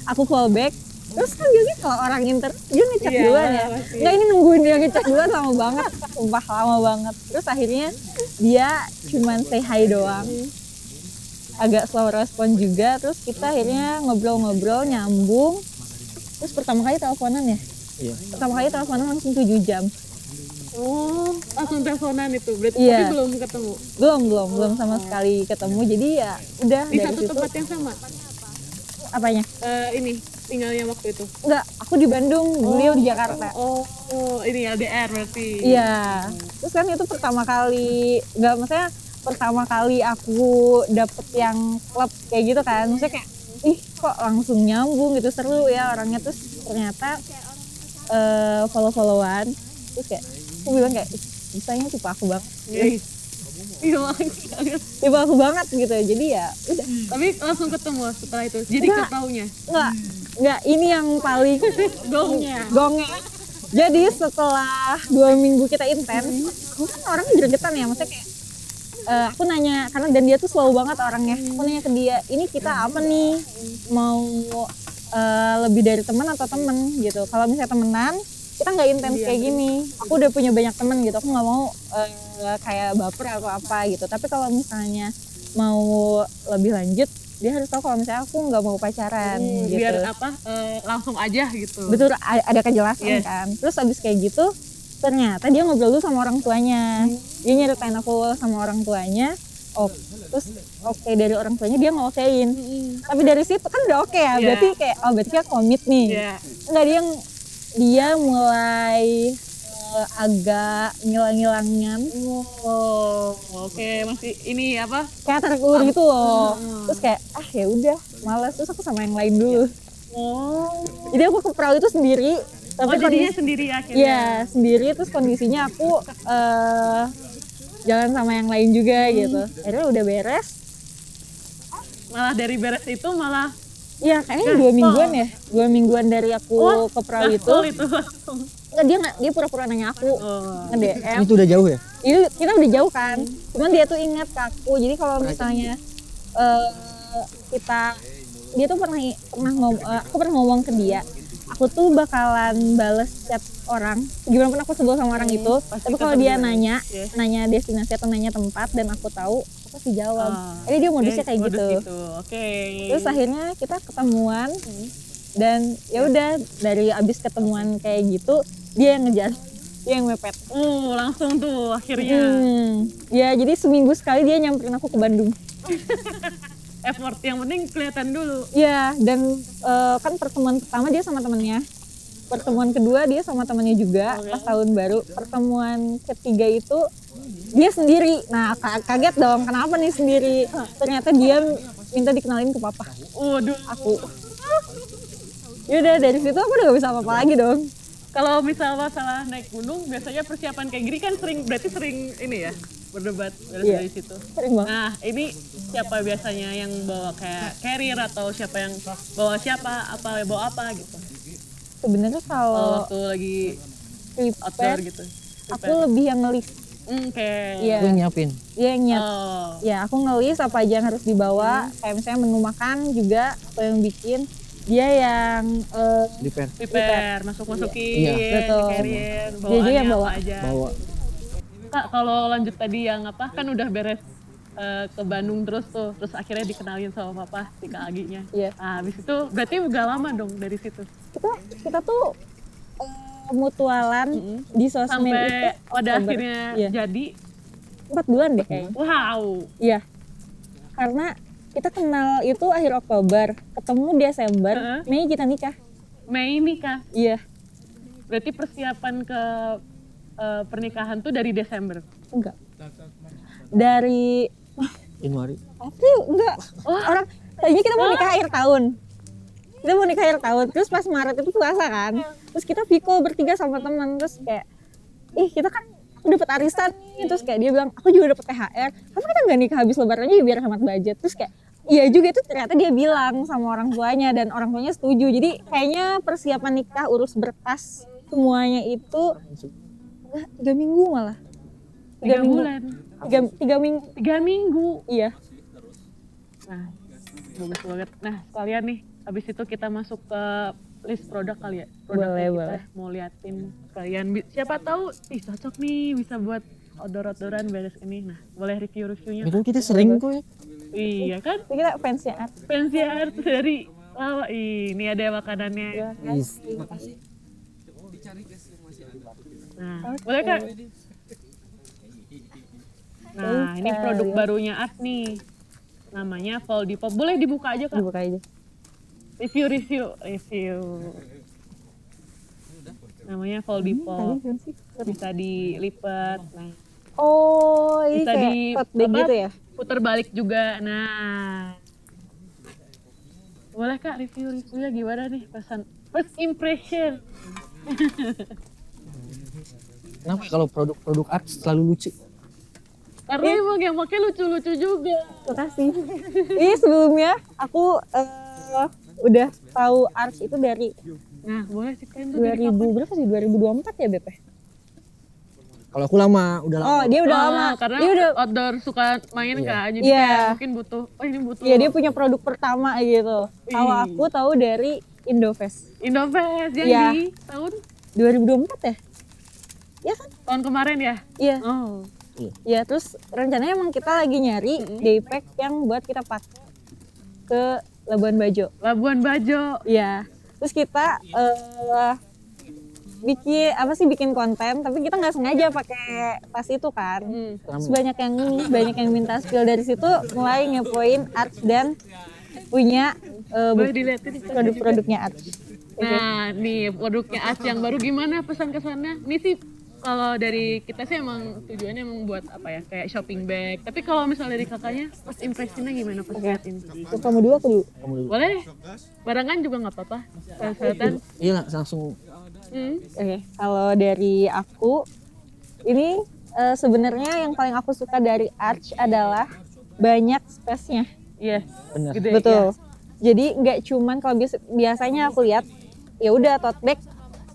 [SPEAKER 2] aku follow back. Terus kan biasanya kalau orang interest dia ngechat
[SPEAKER 1] Iya,
[SPEAKER 2] duluan ya.
[SPEAKER 1] pasti.
[SPEAKER 2] Nggak, ini nungguin dia ngechat duluan lama banget, sumpah lama banget. Terus akhirnya dia cuman say hi doang. Agak slow respon juga, terus kita akhirnya ngobrol-ngobrol, nyambung. Terus pertama kali teleponan ya?
[SPEAKER 3] Iya.
[SPEAKER 2] Pertama kali teleponan langsung 7 jam.
[SPEAKER 1] Oh, langsung teleponan itu. Berarti
[SPEAKER 2] Iya.
[SPEAKER 1] tapi belum ketemu.
[SPEAKER 2] Belum sama sekali ketemu. Jadi ya udah
[SPEAKER 1] Di
[SPEAKER 2] dari
[SPEAKER 1] satu
[SPEAKER 2] situ.
[SPEAKER 1] tempat yang sama.
[SPEAKER 2] Apanya?
[SPEAKER 1] Ini tinggalnya waktu itu.
[SPEAKER 2] Enggak, aku di Bandung, beliau di Jakarta.
[SPEAKER 1] Oh, ini LDR berarti.
[SPEAKER 2] Iya. Terus kan itu pertama kali, enggak, maksudnya pertama kali aku dapet yang klub kayak gitu kan. Maksudnya kayak, ih kok langsung nyambung gitu, seru ya orangnya. Terus ternyata follow-followan. Terus kayak, aku bilang kayak, ih, bisanya tipe aku banget.
[SPEAKER 1] Ih, iya banget.
[SPEAKER 2] Tipe aku banget gitu. Jadi ya udah.
[SPEAKER 1] Tapi langsung ketemu setelah itu. Jadi
[SPEAKER 2] Enggak.
[SPEAKER 1] ketaunya.
[SPEAKER 2] Enggak, ini yang paling
[SPEAKER 1] Gongnya.
[SPEAKER 2] gongnya. Jadi setelah 2 minggu kita intens, aku kan orangnya gregetan ya, maksudnya kayak aku nanya, karena dan dia tuh slow banget orangnya. Aku nanya ke dia, ini kita apa nih? Mau lebih dari teman atau temen gitu. Kalau misalnya temenan, kita nggak intens kayak gini. Aku udah punya banyak temen gitu, aku nggak mau kayak baper atau apa gitu. Tapi kalau misalnya mau lebih lanjut, dia harus tahu kalau misalnya aku nggak mau pacaran gitu.
[SPEAKER 1] Biar apa? Langsung aja gitu.
[SPEAKER 2] Betul, ada kejelasan
[SPEAKER 1] Yes.
[SPEAKER 2] kan. Terus abis kayak gitu, ternyata dia ngobrol dulu sama orang tuanya. Dia nyeritain aku sama orang tuanya. Terus oke dari orang tuanya dia nge-okein. Tapi dari situ kan udah oke ya.
[SPEAKER 1] Iya.
[SPEAKER 2] Berarti kayak berarti dia komit nih.
[SPEAKER 1] Iya.
[SPEAKER 2] Enggak, dia mulai agak ngilang-ngilangan.
[SPEAKER 1] Oh, oke, masih ini apa?
[SPEAKER 2] Kayak tarik ulur gitu loh. Terus kayak ya udah, malas. Terus aku sama yang lain dulu.
[SPEAKER 1] Oh,
[SPEAKER 2] Jadi aku ke perahu itu sendiri. Tapi
[SPEAKER 1] jadinya sendiri akhirnya.
[SPEAKER 2] Iya, sendiri. Terus kondisinya aku jalan sama yang lain juga gitu. Akhirnya udah beres.
[SPEAKER 1] Malah dari beres itu malah
[SPEAKER 2] Iya, kayaknya 2 mingguan ya. 2 mingguan dari aku ke perahu itu.
[SPEAKER 1] gaspol itu langsung.
[SPEAKER 2] Enggak, dia pura-pura nanya aku.
[SPEAKER 1] Oh.
[SPEAKER 2] Nge-DM.
[SPEAKER 3] Itu udah jauh ya?
[SPEAKER 2] Itu kita udah jauh kan. Cuman dia tuh ingat ke aku. Jadi kalau misalnya dia tuh aku pernah ngomong ke dia, aku tuh bakalan bales chat orang gimana pun aku sebel sama orang itu, tapi kalau dia nanya destinasi atau nanya tempat dan aku tahu, aku pasti jawab. Jadi dia modusnya kayak
[SPEAKER 1] Modus
[SPEAKER 2] gitu.
[SPEAKER 1] Oke.
[SPEAKER 2] Terus akhirnya kita ketemuan dan ya udah, dari abis ketemuan kayak gitu dia yang ngejar, dia yang mepet.
[SPEAKER 1] Langsung tuh akhirnya
[SPEAKER 2] Ya jadi seminggu sekali dia nyamperin aku ke Bandung.
[SPEAKER 1] effort, yang penting kelihatan dulu.
[SPEAKER 2] Iya, dan kan pertemuan pertama dia sama temennya, pertemuan kedua dia sama temennya juga pas tahun baru, pertemuan ketiga itu dia sendiri. Nah kaget dong, kenapa nih sendiri? Ternyata dia minta dikenalin ke papa.
[SPEAKER 1] Waduh.
[SPEAKER 2] Aku. Yaudah dari situ aku udah gak bisa apa-apa lagi dong.
[SPEAKER 1] Kalau misal masalah naik gunung, biasanya persiapan kayak gini kan berarti sering ini ya, berdebat dari situ.
[SPEAKER 2] Sering banget.
[SPEAKER 1] Nah, ini siapa biasanya yang bawa kayak carrier atau siapa yang bawa apa gitu.
[SPEAKER 2] Sebenarnya kalau
[SPEAKER 1] Waktu lagi outdoor
[SPEAKER 2] prepare,
[SPEAKER 1] gitu.
[SPEAKER 2] aku lebih yang ngelis.
[SPEAKER 1] Kayak
[SPEAKER 2] Iya.
[SPEAKER 3] Gue nyiapin.
[SPEAKER 2] Dia yang nyiap.
[SPEAKER 1] Oh.
[SPEAKER 2] Ya aku ngelis apa aja yang harus dibawa. Kayak misalnya menu makan juga aku yang bikin. Dia yang
[SPEAKER 3] Prepare.
[SPEAKER 1] masukin
[SPEAKER 3] Iya.
[SPEAKER 2] Betul.
[SPEAKER 1] carrier,
[SPEAKER 2] Dia juga yang
[SPEAKER 1] bawaannya
[SPEAKER 2] bawa.
[SPEAKER 1] apa aja.
[SPEAKER 3] Bawa.
[SPEAKER 1] Kak, kalau lanjut tadi yang apa, kan udah beres ke Bandung terus akhirnya dikenalin sama papa si Kak Aginya.
[SPEAKER 2] Iya.
[SPEAKER 1] Nah, habis itu berarti udah lama dong dari situ.
[SPEAKER 2] kita tuh mutualan di sosmed
[SPEAKER 1] Sampai
[SPEAKER 2] itu
[SPEAKER 1] pada
[SPEAKER 2] Oktober.
[SPEAKER 1] akhirnya
[SPEAKER 2] Iya.
[SPEAKER 1] jadi.
[SPEAKER 2] 4 bulan deh kayaknya.
[SPEAKER 1] Wow.
[SPEAKER 2] Iya. Karena kita kenal itu akhir Oktober, ketemu Desember, Mei kita nikah.
[SPEAKER 1] Mei nikah.
[SPEAKER 2] Iya.
[SPEAKER 1] Berarti persiapan ke pernikahan tuh dari Desember.
[SPEAKER 2] Enggak. Dari
[SPEAKER 3] Januari.
[SPEAKER 2] April enggak. Orang tadinya kita mau nikah akhir tahun. Terus pas Maret itu puasa kan. Terus kita Viko bertiga sama teman, terus kayak kita kan dapat arisan nih. Terus kayak dia bilang, aku juga dapat THR. Tapi kita nggak nikah habis lebaran aja biar hemat budget. Terus kayak iya juga itu ternyata dia bilang sama orang tuanya dan orang tuanya setuju. Jadi kayaknya persiapan nikah, urus berkas semuanya itu enggak 3 minggu malah.
[SPEAKER 1] 3 bulan.
[SPEAKER 2] 3 minggu.
[SPEAKER 1] 3 minggu.
[SPEAKER 2] Iya.
[SPEAKER 1] Nah, bagus banget. Nah, sekalian nih, habis itu kita masuk ke list produk kali ya. Produk
[SPEAKER 2] Boleh,
[SPEAKER 1] yang kita
[SPEAKER 2] boleh.
[SPEAKER 1] mau liatin sekalian. Siapa tahu, cocok nih bisa buat outdoor-outdooran beres ini. Nah, boleh review-reviewnya.
[SPEAKER 3] Itu kita sering kok ya.
[SPEAKER 1] Iya kan?
[SPEAKER 2] Jadi kita fansnya Art.
[SPEAKER 1] Fancy art dari lama. Ini ada makanannya.
[SPEAKER 3] Is, makasih.
[SPEAKER 1] Nah, boleh Kak? Nah, ini produk barunya Art nih. Namanya Foldy Pop. Boleh dibuka aja Kak?
[SPEAKER 2] Dibuka aja.
[SPEAKER 1] Review. Namanya Foldy Pop.
[SPEAKER 2] Tadi kan sih.
[SPEAKER 1] Bisa dilipat. Nah,
[SPEAKER 2] Oh, ini
[SPEAKER 1] bisa
[SPEAKER 2] kayak
[SPEAKER 1] di
[SPEAKER 2] tote bag gitu ya?
[SPEAKER 1] putar balik juga. Nah, boleh Kak review-reviewnya gimana nih pesan first impression?
[SPEAKER 3] Kenapa ya kalau produk-produk art selalu lucu?
[SPEAKER 1] Karena emang yang pakai lucu-lucu juga.
[SPEAKER 2] Makasih. Ini sebelumnya aku udah tahu Art itu dari
[SPEAKER 1] Nah, boleh ceritain tuh dari
[SPEAKER 2] 2000
[SPEAKER 1] kapan?
[SPEAKER 2] berapa sih? 2024 ya, Beb?
[SPEAKER 3] Kalau aku lama, udah lama.
[SPEAKER 2] Oh, dia udah lama.
[SPEAKER 1] Karena
[SPEAKER 2] Dia udah
[SPEAKER 1] outdoor suka main kan, jadi
[SPEAKER 2] Iya.
[SPEAKER 1] kayak mungkin butuh, oh ini butuh
[SPEAKER 2] Iya, dia punya produk pertama gitu. Kalau
[SPEAKER 1] Wih.
[SPEAKER 2] aku tahu dari Indofest
[SPEAKER 1] Indofest yang
[SPEAKER 2] Iya.
[SPEAKER 1] di tahun
[SPEAKER 2] 2024 ya? Iya kan?
[SPEAKER 1] tahun kemarin ya?
[SPEAKER 2] Iya.
[SPEAKER 1] Oh,
[SPEAKER 2] Ya, terus rencananya emang kita lagi nyari daypack yang buat kita pakai ke Labuan Bajo.
[SPEAKER 1] Labuan Bajo.
[SPEAKER 2] Iya. Terus kita bikin konten, tapi kita nggak sengaja pakai tas itu kan. Terus banyak yang minta spill dari situ, mulai ngepoin Art dan punya
[SPEAKER 1] Boleh dilihatin.
[SPEAKER 2] produk-produknya Art.
[SPEAKER 1] Nah, nih produknya As yang baru gimana pesan kesannya? Ini sih kalau dari kita sih emang tujuannya emang buat apa ya, kayak shopping bag. Tapi kalau misalnya dari kakaknya, pas impresinya gimana pas lihat ini?
[SPEAKER 2] Terus kamu dulu, aku dulu.
[SPEAKER 3] Kamu dulu.
[SPEAKER 1] Boleh? Barengan juga nggak apa-apa. Sahabatan.
[SPEAKER 3] Iya langsung.
[SPEAKER 2] Oke, kalau dari aku, ini sebenarnya yang paling aku suka dari Arch adalah banyak space-nya.
[SPEAKER 1] Yes.
[SPEAKER 3] Bener.
[SPEAKER 1] Gede,
[SPEAKER 2] Betul.
[SPEAKER 1] ya.
[SPEAKER 2] Jadi nggak cuman kalau biasanya aku lihat ya udah tote bag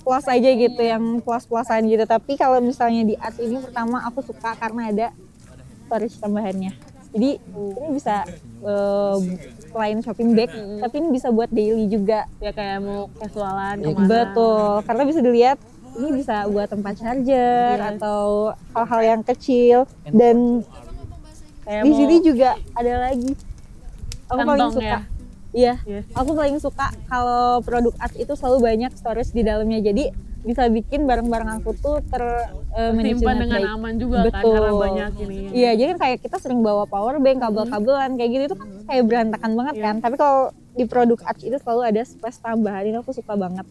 [SPEAKER 2] plus aja gitu yang plus-plusan gitu. Tapi kalau misalnya di Art ini pertama aku suka karena ada storage tambahannya. Jadi ini bisa selain shopping bag, tapi ini bisa buat daily juga.
[SPEAKER 1] Ya kayak mau casualan
[SPEAKER 3] Iya,
[SPEAKER 1] kemana.
[SPEAKER 2] Betul, karena bisa dilihat ini bisa buat tempat charger atau hal-hal yang kecil dan
[SPEAKER 1] Kayak
[SPEAKER 2] di
[SPEAKER 1] mau
[SPEAKER 2] sini juga ada lagi. Aku paling
[SPEAKER 1] kantong
[SPEAKER 2] suka.
[SPEAKER 1] ya.
[SPEAKER 2] Iya,
[SPEAKER 1] Yes.
[SPEAKER 2] aku paling suka kalau produk Art itu selalu banyak storage di dalamnya. Jadi bisa bikin barang-barang aku tuh manage
[SPEAKER 1] Simpan dengan
[SPEAKER 2] baik.
[SPEAKER 1] aman juga kan
[SPEAKER 2] Betul.
[SPEAKER 1] karena banyak ini.
[SPEAKER 2] Iya, jadi kan kayak kita sering bawa power bank, kabel-kabelan kayak gitu itu kan kayak berantakan banget kan. Tapi kalau di produk Arch itu selalu ada space tambahan, ini aku suka banget.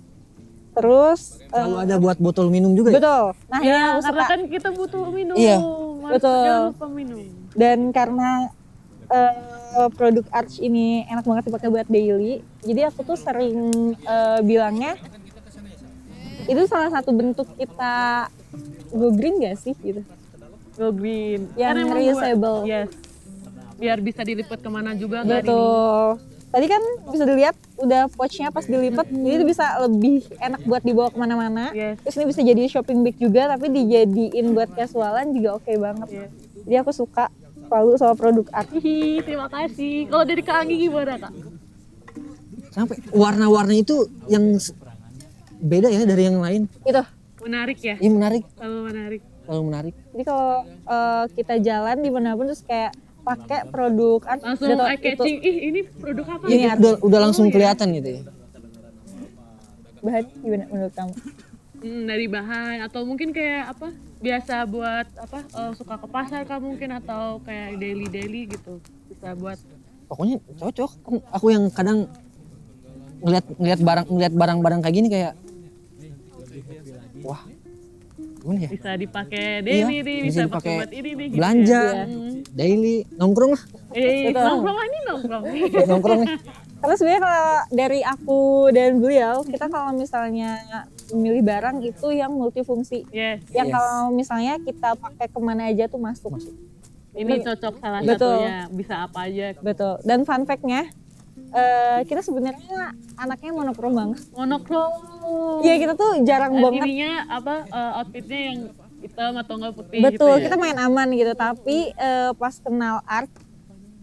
[SPEAKER 2] Terus
[SPEAKER 3] Selalu ada buat botol minum juga ya?
[SPEAKER 2] betul. Nah, ini
[SPEAKER 1] Ya,
[SPEAKER 2] aku
[SPEAKER 1] karena
[SPEAKER 2] suka.
[SPEAKER 1] kan kita butuh minum.
[SPEAKER 3] Iya.
[SPEAKER 1] Mas,
[SPEAKER 2] Betul.
[SPEAKER 1] Jangan lupa minum.
[SPEAKER 2] Dan karena produk Arch ini enak banget dipakai buat daily, jadi aku tuh sering bilangnya itu salah satu bentuk kita go green gak sih gitu.
[SPEAKER 1] Go green.
[SPEAKER 2] Yang
[SPEAKER 1] Kan emang
[SPEAKER 2] reusable.
[SPEAKER 1] Yes. Biar bisa dilipat kemana juga kan ini.
[SPEAKER 2] Betul. Tadi kan bisa dilihat udah pouchnya pas dilipat, jadi itu bisa lebih enak buat dibawa kemana-mana.
[SPEAKER 1] Yes.
[SPEAKER 2] Terus ini bisa jadi shopping bag juga, tapi dijadiin buat casualan juga oke banget.
[SPEAKER 1] Yes.
[SPEAKER 2] Jadi aku suka selalu sama produk Art.
[SPEAKER 1] Hihi, terima kasih. Kalau dari Kak Anggi gimana Kak?
[SPEAKER 3] Sampai warna-warna itu yang beda ya dari yang lain.
[SPEAKER 2] Itu.
[SPEAKER 1] Menarik ya?
[SPEAKER 3] Ini menarik,
[SPEAKER 1] Selalu menarik.
[SPEAKER 3] selalu menarik.
[SPEAKER 2] Jadi kalau kita jalan di mana-pun terus kayak pakai produk Art,
[SPEAKER 1] Langsung
[SPEAKER 2] udah tau
[SPEAKER 1] eye catching. Ih, ini produk apa?
[SPEAKER 2] Ini
[SPEAKER 3] Iya,
[SPEAKER 2] Art.
[SPEAKER 3] udah langsung kelihatan gitu ya.
[SPEAKER 2] Bahan gimana menurut kamu?
[SPEAKER 1] Dari bahan atau mungkin kayak apa? Biasa buat apa? Suka ke pasar kah mungkin atau kayak daily gitu. Bisa buat
[SPEAKER 3] Pokoknya cocok. Kan aku yang kadang ngelihat barang-barang kayak gini kayak wah. Gimana ya?
[SPEAKER 1] bisa dipakai
[SPEAKER 3] Iya,
[SPEAKER 1] daily nih,
[SPEAKER 3] bisa
[SPEAKER 1] bisa
[SPEAKER 3] dipakai
[SPEAKER 1] pakai buat ini nih gitu
[SPEAKER 3] belanja,
[SPEAKER 1] ya.
[SPEAKER 3] daily, nongkrong lah.
[SPEAKER 2] Betul.
[SPEAKER 1] Nongkrong lah ini nongkrong.
[SPEAKER 3] Buat nongkrong nih.
[SPEAKER 2] Karena sebenarnya kalau dari aku dan beliau, kita kalau misalnya memilih barang itu yang multifungsi.
[SPEAKER 1] Yes.
[SPEAKER 2] Yang
[SPEAKER 3] Yes.
[SPEAKER 2] kalau misalnya kita pakai kemana aja tuh masuk.
[SPEAKER 1] ini cocok salah
[SPEAKER 2] Betul.
[SPEAKER 1] satunya, bisa apa aja.
[SPEAKER 2] Betul. Dan fun fact-nya, kita sebenarnya anaknya monokrom banget.
[SPEAKER 1] Monokrom.
[SPEAKER 2] Iya, kita tuh jarang banget.
[SPEAKER 1] Ininya apa outfitnya yang hitam atau enggak putih
[SPEAKER 2] Betul,
[SPEAKER 1] gitu ya.
[SPEAKER 2] kita main aman gitu. Tapi pas kenal art,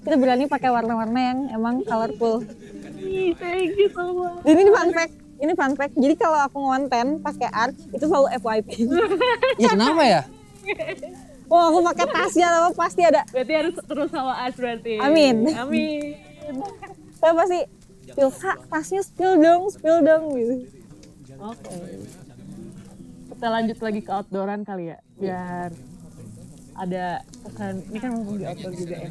[SPEAKER 2] kita berani pakai warna-warna yang emang colorful.
[SPEAKER 1] Ih, thank you so much.
[SPEAKER 2] Dan ini fun fact. Ini fun fact. Jadi kalau aku ngonten pakai art itu selalu FYP.
[SPEAKER 3] Ya kenapa ya?
[SPEAKER 2] Wah, aku pakai tasnya apa pasti ada.
[SPEAKER 1] Berarti harus terus sama Ars berarti.
[SPEAKER 2] Amin.
[SPEAKER 1] Amin.
[SPEAKER 2] Saya pasti spill, Kak, tasnya spill dong gitu.
[SPEAKER 1] Oke. Kita lanjut lagi ke outdooran kali ya, biar ada kesan. Ini kan ngomong di outdoor juga ya.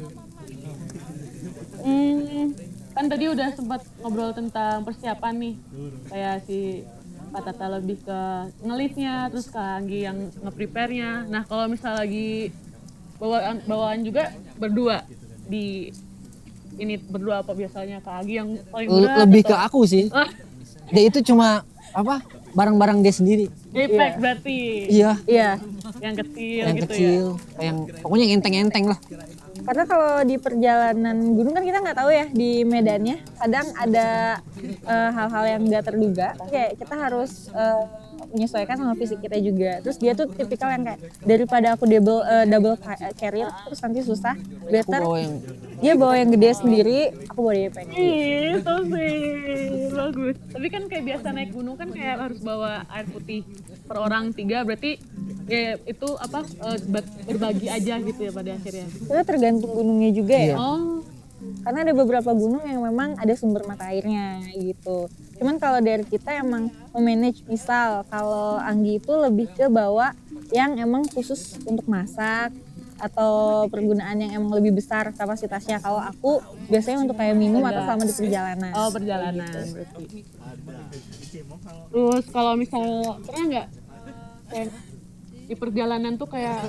[SPEAKER 1] Kan tadi udah sempat ngobrol tentang persiapan nih, kayak si Pak Tata lebih ke ngelisnya, terus Kak Anggi yang nge-prepare-nya. Nah kalau misal lagi bawaan juga berdua di ini berdua apa biasanya Kak Anggi yang paling berat
[SPEAKER 3] Lebih ke
[SPEAKER 1] atau-
[SPEAKER 3] aku sih.
[SPEAKER 1] Ah,
[SPEAKER 3] Dia itu cuma apa? Barang-barang dia sendiri.
[SPEAKER 1] Depek berarti
[SPEAKER 3] Iya,
[SPEAKER 2] Iya.
[SPEAKER 1] yang kecil
[SPEAKER 3] yang
[SPEAKER 1] gitu
[SPEAKER 3] kecil, yang pokoknya yang enteng-enteng lah.
[SPEAKER 2] Karena kalau di perjalanan gunung kan kita nggak tahu ya di medannya. Kadang ada hal-hal yang nggak terduga. Kayak kita harus menyesuaikan sama fisik kita juga. Terus dia tuh tipikal yang kayak daripada aku double carrier terus nanti susah.
[SPEAKER 3] Aku
[SPEAKER 2] Better
[SPEAKER 3] bawa yang
[SPEAKER 2] dia bawa yang gede sendiri, aku bawa dia pendek.
[SPEAKER 1] Ih, so sweet. Bagus. Tapi kan kayak biasa naik gunung kan kayak harus bawa air putih per orang 3, berarti ya itu apa berbagi aja gitu ya pada akhirnya.
[SPEAKER 2] Itu tergantung gunungnya juga ya.
[SPEAKER 1] Oh,
[SPEAKER 2] Karena ada beberapa gunung yang memang ada sumber mata airnya gitu. Cuman kalau dari kita emang memanage, misal kalau Anggi itu lebih ke bawa yang emang khusus untuk masak atau pergunaan yang emang lebih besar kapasitasnya. Kalau aku biasanya untuk kayak minum atau selama di perjalanan.
[SPEAKER 1] oh perjalanan berarti. Terus kalau misal pernah nggak kayak di perjalanan tuh kayak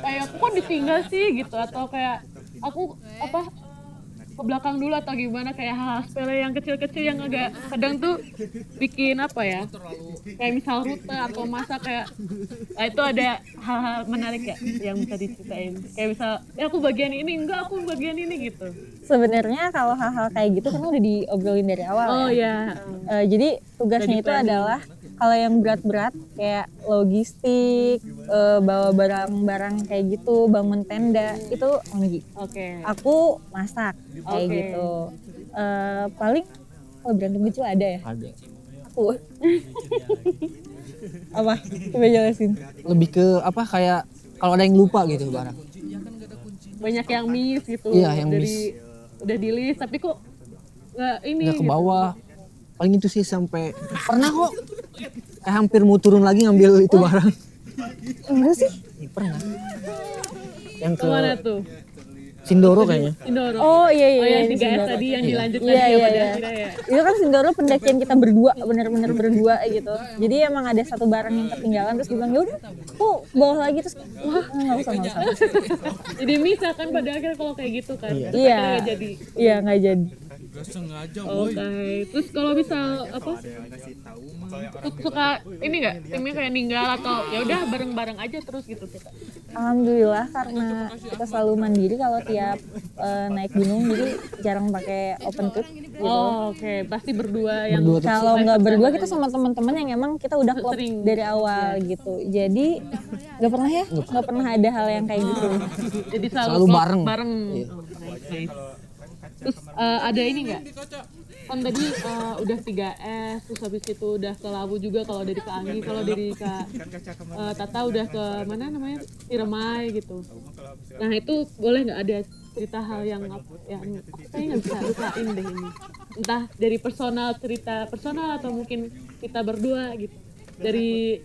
[SPEAKER 1] kayak aku kok ditinggal sih gitu, atau kayak aku apa ke belakang dulu atau gimana, kayak hal sepele yang kecil-kecil yang agak kadang tuh bikin apa ya, kayak misal rute atau masa kayak nah, itu ada hal-hal menarik ya yang bisa diceritain, kayak misal ya aku bagian ini enggak aku bagian ini gitu.
[SPEAKER 2] Sebenarnya kalau hal-hal kayak gitu kan udah diobrolin dari awal
[SPEAKER 1] Oh
[SPEAKER 2] ya.
[SPEAKER 1] ya.
[SPEAKER 2] Jadi tugasnya
[SPEAKER 1] Udah
[SPEAKER 2] itu
[SPEAKER 1] di-planning.
[SPEAKER 2] adalah kalau yang berat-berat kayak logistik, bawa barang-barang kayak gitu, bangun tenda, itu Anggi.
[SPEAKER 1] Oke.
[SPEAKER 2] Aku masak kayak
[SPEAKER 1] Oke.
[SPEAKER 2] gitu. Paling kalau berantem kecil ada ya.
[SPEAKER 3] ada.
[SPEAKER 2] Aku. Apa? Coba jelasin.
[SPEAKER 3] Lebih ke apa kayak kalau ada yang lupa gitu barang.
[SPEAKER 1] Banyak yang miss gitu.
[SPEAKER 3] Iya, yang
[SPEAKER 1] dari udah di list tapi kok nggak ini
[SPEAKER 3] Nggak ke
[SPEAKER 1] gitu.
[SPEAKER 3] bawah. Paling itu sih sampai pernah kok hampir mau turun lagi ngambil itu barang.
[SPEAKER 2] Enggak sih.
[SPEAKER 3] Pernah. Yang ke
[SPEAKER 1] Kemana tuh?
[SPEAKER 3] Sindoro kayaknya.
[SPEAKER 1] Sindoro.
[SPEAKER 2] Oh iya iya.
[SPEAKER 1] Oh ya
[SPEAKER 2] di
[SPEAKER 1] 3S
[SPEAKER 2] Sindoro.
[SPEAKER 1] tadi yang dilanjut
[SPEAKER 2] Iya
[SPEAKER 1] lagi
[SPEAKER 2] iya
[SPEAKER 1] pada
[SPEAKER 2] iya.
[SPEAKER 1] akhirnya ya.
[SPEAKER 2] Itu kan Sindoro pendakian kita berdua, bener-bener berdua gitu. Jadi emang ada satu barang yang ketinggalan terus dibilang ya udah, tuh bawah lagi terus wah nggak usah.
[SPEAKER 1] Jadi misah kan pada akhirnya kalau kayak gitu kan. Terus
[SPEAKER 2] Iya.
[SPEAKER 1] akhirnya nggak jadi.
[SPEAKER 2] Iya nggak jadi.
[SPEAKER 1] Oke. Terus kalau misal apa? Suka ini nggak? Timnya kayak ninggal atau ya udah bareng-bareng aja terus gitu kita.
[SPEAKER 2] Alhamdulillah karena kita selalu mandiri kalau tiap naik gunung jadi jarang pakai open trip gitu.
[SPEAKER 1] Oh, oke. Pasti berdua yang
[SPEAKER 3] Berdua terus.
[SPEAKER 2] Kalau nggak berdua kita sama teman-teman yang emang kita udah klop
[SPEAKER 1] Sering.
[SPEAKER 2] dari awal gitu. Jadi nggak pernah ada hal yang kayak gitu.
[SPEAKER 1] jadi
[SPEAKER 3] Selalu
[SPEAKER 1] klop
[SPEAKER 3] bareng.
[SPEAKER 1] bareng.
[SPEAKER 3] Iya.
[SPEAKER 1] Oh, nice. Terus ada ini nggak? Kan tadi udah 3S, terus habis itu udah ke Lawu juga kalau dari Kak Anggi, kalau dari Kak Tata udah ke mana namanya Ciremai gitu. Nah itu boleh nggak ada cerita hal yang aku kayaknya nggak bisa lupain deh ini. Entah dari cerita personal atau mungkin kita berdua gitu. Dari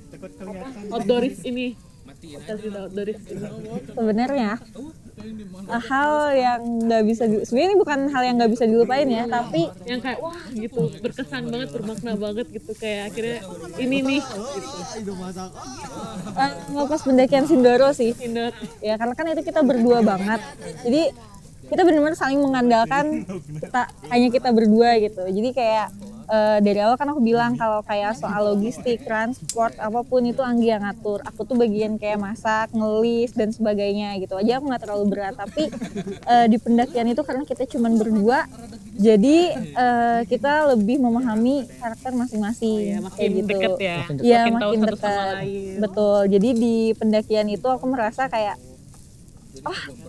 [SPEAKER 1] outdooris ini. Cerita outdooris ini.
[SPEAKER 2] Sebenarnya hal yang nggak bisa sebenarnya ini bukan hal yang nggak bisa dilupain ya, tapi
[SPEAKER 1] Yang kayak wah gitu berkesan banget, bermakna banget gitu, kayak akhirnya ini nih gitu.
[SPEAKER 2] ngelepas pendakian Sindoro sih.
[SPEAKER 1] Tinder.
[SPEAKER 2] Ya karena kan itu kita berdua banget. Jadi kita benar-benar saling mengandalkan hanya kita berdua gitu. Jadi kayak dari awal kan aku bilang kalau kayak soal logistik, transport, apapun itu Anggi yang ngatur. Aku tuh bagian kayak masak, ngelis dan sebagainya gitu aja, aku nggak terlalu berat. Tapi di pendakian itu karena kita cuman berdua, jadi kita lebih memahami karakter masing-masing.
[SPEAKER 1] Ya,
[SPEAKER 2] kayak
[SPEAKER 1] makin
[SPEAKER 2] gitu.
[SPEAKER 1] deket ya.
[SPEAKER 2] Iya,
[SPEAKER 1] Makin tahu
[SPEAKER 2] makin
[SPEAKER 1] satu sama
[SPEAKER 2] dekat.
[SPEAKER 1] lain.
[SPEAKER 2] Betul. Jadi di pendakian itu aku merasa kayak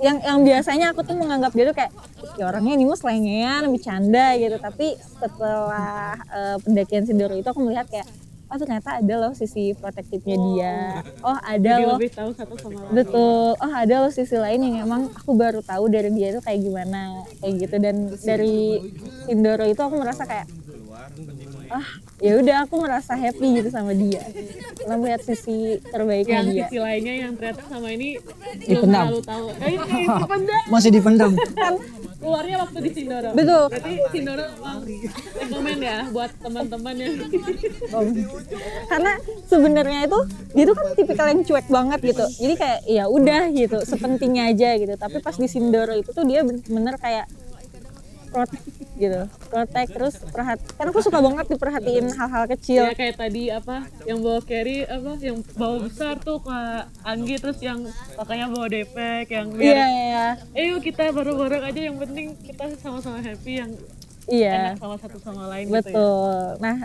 [SPEAKER 2] yang biasanya aku tuh menganggap dia tuh kayak ya orangnya ini mah selengean, bercanda gitu. Tapi setelah pendakian Sindoro itu aku melihat kayak ternyata ada loh sisi protektifnya dia. Ada
[SPEAKER 1] Jadi
[SPEAKER 2] loh.
[SPEAKER 1] lebih tahu satu sama lain.
[SPEAKER 2] Betul. Ada loh sisi lain yang emang aku baru tahu dari dia itu kayak gimana, kayak gitu. Dan dari Sindoro itu aku merasa kayak ya udah aku merasa happy gitu sama dia. Karena melihat sisi terbaiknya
[SPEAKER 1] Yang
[SPEAKER 2] dia.
[SPEAKER 1] sisi lainnya yang ternyata sama ini belum
[SPEAKER 3] Dipendam.
[SPEAKER 1] terlalu tahu. Ini dipendam.
[SPEAKER 3] Masih dipendam.
[SPEAKER 1] Keluarnya waktu di Sindoro.
[SPEAKER 2] Betul.
[SPEAKER 1] Berarti Sindoro rekomen ya buat teman-teman yang
[SPEAKER 2] Karena sebenarnya itu dia tuh kan tipikal yang cuek banget gitu. Jadi kayak ya udah gitu, sepentingnya aja gitu. Tapi pas di Sindoro itu tuh dia bener-bener kayak protect gitu, protect terus karena aku suka banget diperhatiin hal-hal kecil.
[SPEAKER 1] ya kayak tadi yang bawa carry yang bawa besar tuh ke Anggi, terus yang kakaknya bawa depek yang
[SPEAKER 2] Iya.
[SPEAKER 1] yuk kita bareng-bareng aja, yang penting kita sama-sama happy, yang
[SPEAKER 2] Iya.
[SPEAKER 1] enak sama satu sama lain
[SPEAKER 2] Betul.
[SPEAKER 1] gitu ya.
[SPEAKER 2] Nah,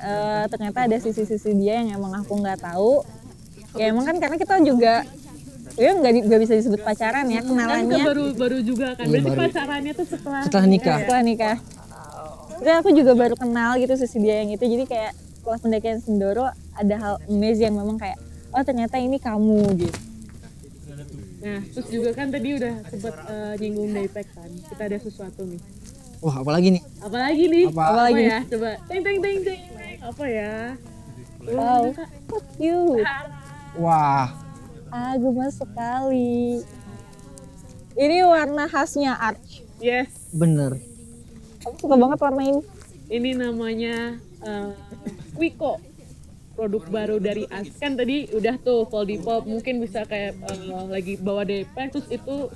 [SPEAKER 2] ternyata ada sisi-sisi dia yang emang aku nggak tahu. Ya emang kan karena kita juga nggak bisa disebut pacaran ya,
[SPEAKER 1] Kan
[SPEAKER 2] kenalannya
[SPEAKER 1] baru juga kan.
[SPEAKER 3] Iya,
[SPEAKER 1] Berarti
[SPEAKER 3] baru.
[SPEAKER 1] pacarannya tuh setelah
[SPEAKER 3] Nikah.
[SPEAKER 2] setelah nikah. Jadi aku juga baru kenal gitu sisi dia yang itu. Jadi kayak setelah pendakian Sindoro ada hal amazing yang memang kayak ternyata ini kamu gitu.
[SPEAKER 1] Nah, terus juga kan tadi udah sempet nyinggung daypack kan. Kita ada sesuatu nih.
[SPEAKER 3] Wah, apalagi nih?
[SPEAKER 1] Apalagi nih?
[SPEAKER 2] Apalagi?
[SPEAKER 1] ya? Coba teng teng teng teng. Apa ya?
[SPEAKER 2] Wow, so cute.
[SPEAKER 3] Wah,
[SPEAKER 2] Gemes sekali. Ini warna khasnya Arch.
[SPEAKER 1] Yes.
[SPEAKER 3] bener.
[SPEAKER 2] Aku suka banget warna ini.
[SPEAKER 1] Ini namanya Wiko. Produk baru dari As. Kan tadi udah tuh Foldy Pop, mungkin bisa kayak lagi bawa daypack, terus itu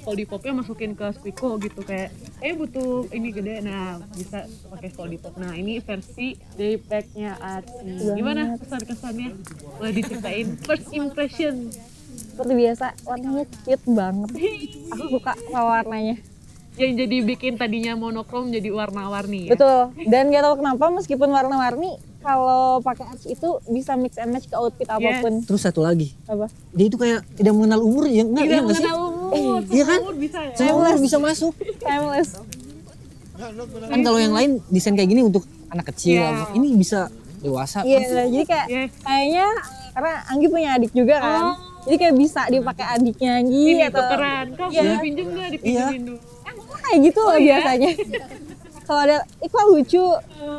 [SPEAKER 1] Foldy Popnya masukin ke Squeako gitu, kayak butuh ini gede, nah bisa pakai Foldy Pop. Nah ini versi daypacknya As. Gimana kesan-kesannya? Boleh diceritain first impression.
[SPEAKER 2] Seperti biasa, warnanya cute banget. Aku suka sama warnanya.
[SPEAKER 1] Yang jadi bikin tadinya monokrom jadi warna-warni ya.
[SPEAKER 2] Betul. Dan gak tahu kenapa meskipun warna-warni, kalau pakai Arch itu bisa mix and match ke outfit apapun.
[SPEAKER 3] Terus satu lagi,
[SPEAKER 2] Apa?
[SPEAKER 3] dia itu kayak tidak mengenal umur ya,
[SPEAKER 1] Tidak
[SPEAKER 3] iya nggak sih?
[SPEAKER 1] mengenal umur,
[SPEAKER 3] Iya kan?
[SPEAKER 1] umur bisa ya.
[SPEAKER 3] Semua umur bisa masuk.
[SPEAKER 2] Timeless.
[SPEAKER 3] Kan kalau yang lain desain kayak gini untuk anak kecil,
[SPEAKER 1] Iya.
[SPEAKER 3] ini bisa dewasa.
[SPEAKER 2] Iya, jadi kayak
[SPEAKER 1] Yes.
[SPEAKER 2] kayaknya karena Anggi punya adik juga kan. Jadi kayak bisa dipakai adiknya Anggi
[SPEAKER 1] Ini
[SPEAKER 2] atau
[SPEAKER 1] tukeran, kak boleh pinjem nggak, dipinjemin dulu.
[SPEAKER 2] kayak gitu lah biasanya. Kalau ada, kok lucu,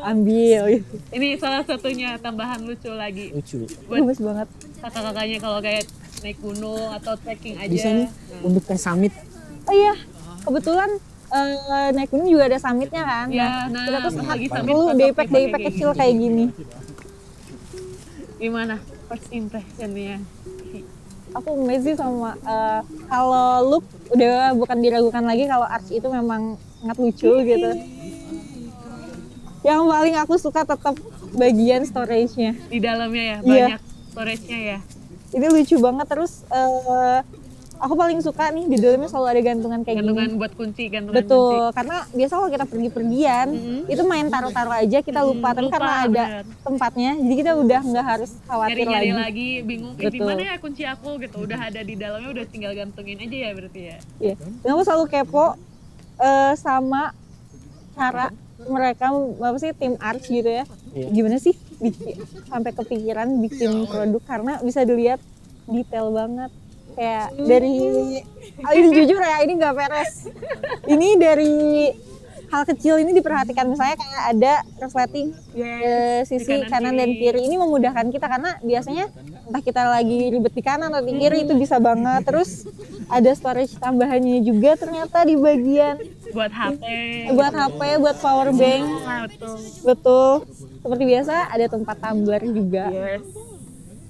[SPEAKER 2] ambil gitu.
[SPEAKER 1] Ini salah satunya tambahan lucu lagi
[SPEAKER 3] Lucu.
[SPEAKER 1] buat
[SPEAKER 2] Gemes banget.
[SPEAKER 1] kakak-kakaknya kalau kayak naik gunung atau trekking aja.
[SPEAKER 3] Bisa nih untuk ke summit.
[SPEAKER 2] Oh iya, kebetulan naik gunung juga ada summitnya kan.
[SPEAKER 1] Ya, nah,
[SPEAKER 2] kita tuh
[SPEAKER 1] lagi summit
[SPEAKER 2] perlu
[SPEAKER 1] cocok
[SPEAKER 2] daypack
[SPEAKER 1] dipakai kayak
[SPEAKER 2] kecil
[SPEAKER 1] gini.
[SPEAKER 2] kayak gini.
[SPEAKER 1] Gimana first impressionnya?
[SPEAKER 2] Aku amazing sama kalau look udah bukan diragukan lagi kalau Arch itu memang sangat lucu gitu. Yang paling aku suka tetap bagian storage-nya.
[SPEAKER 1] Di dalamnya ya,
[SPEAKER 2] Iya.
[SPEAKER 1] banyak storage-nya ya.
[SPEAKER 2] Ini lucu banget. Terus aku paling suka nih di dalamnya selalu ada gantungan kayak
[SPEAKER 1] Gantungan
[SPEAKER 2] gini.
[SPEAKER 1] buat kunci, gantungan kunci.
[SPEAKER 2] Betul, karena biasa kalau kita pergi-pergian itu main taruh-taruh aja kita lupa. Tapi
[SPEAKER 1] lupa,
[SPEAKER 2] karena ada
[SPEAKER 1] bener.
[SPEAKER 2] tempatnya, jadi kita udah nggak harus khawatir
[SPEAKER 1] Nyari-nyari
[SPEAKER 2] lagi.
[SPEAKER 1] lagi, bingung di
[SPEAKER 2] Betul.
[SPEAKER 1] mana ya kunci aku gitu. Udah ada di dalamnya, udah tinggal gantungin aja ya berarti ya.
[SPEAKER 2] Iya. Dan aku selalu kepo sama cara mereka apa sih tim Arch gitu ya.
[SPEAKER 3] Iya.
[SPEAKER 2] Gimana sih sampai kepikiran bikin produk, karena bisa dilihat detail banget. Kayak dari ini jujur ya, ini nggak beres. Ini dari hal kecil ini diperhatikan, misalnya kayak ada resleting sisi
[SPEAKER 1] di
[SPEAKER 2] kanan dan kiri. Ini memudahkan kita karena biasanya entah kita lagi ribet di kanan atau di kiri itu bisa banget. Terus ada storage tambahannya juga ternyata di bagian
[SPEAKER 1] Buat HP.
[SPEAKER 2] buat HP, buat power bank.
[SPEAKER 1] Ah, betul.
[SPEAKER 2] Betul. Seperti biasa ada tempat tumbler juga.
[SPEAKER 1] Yes.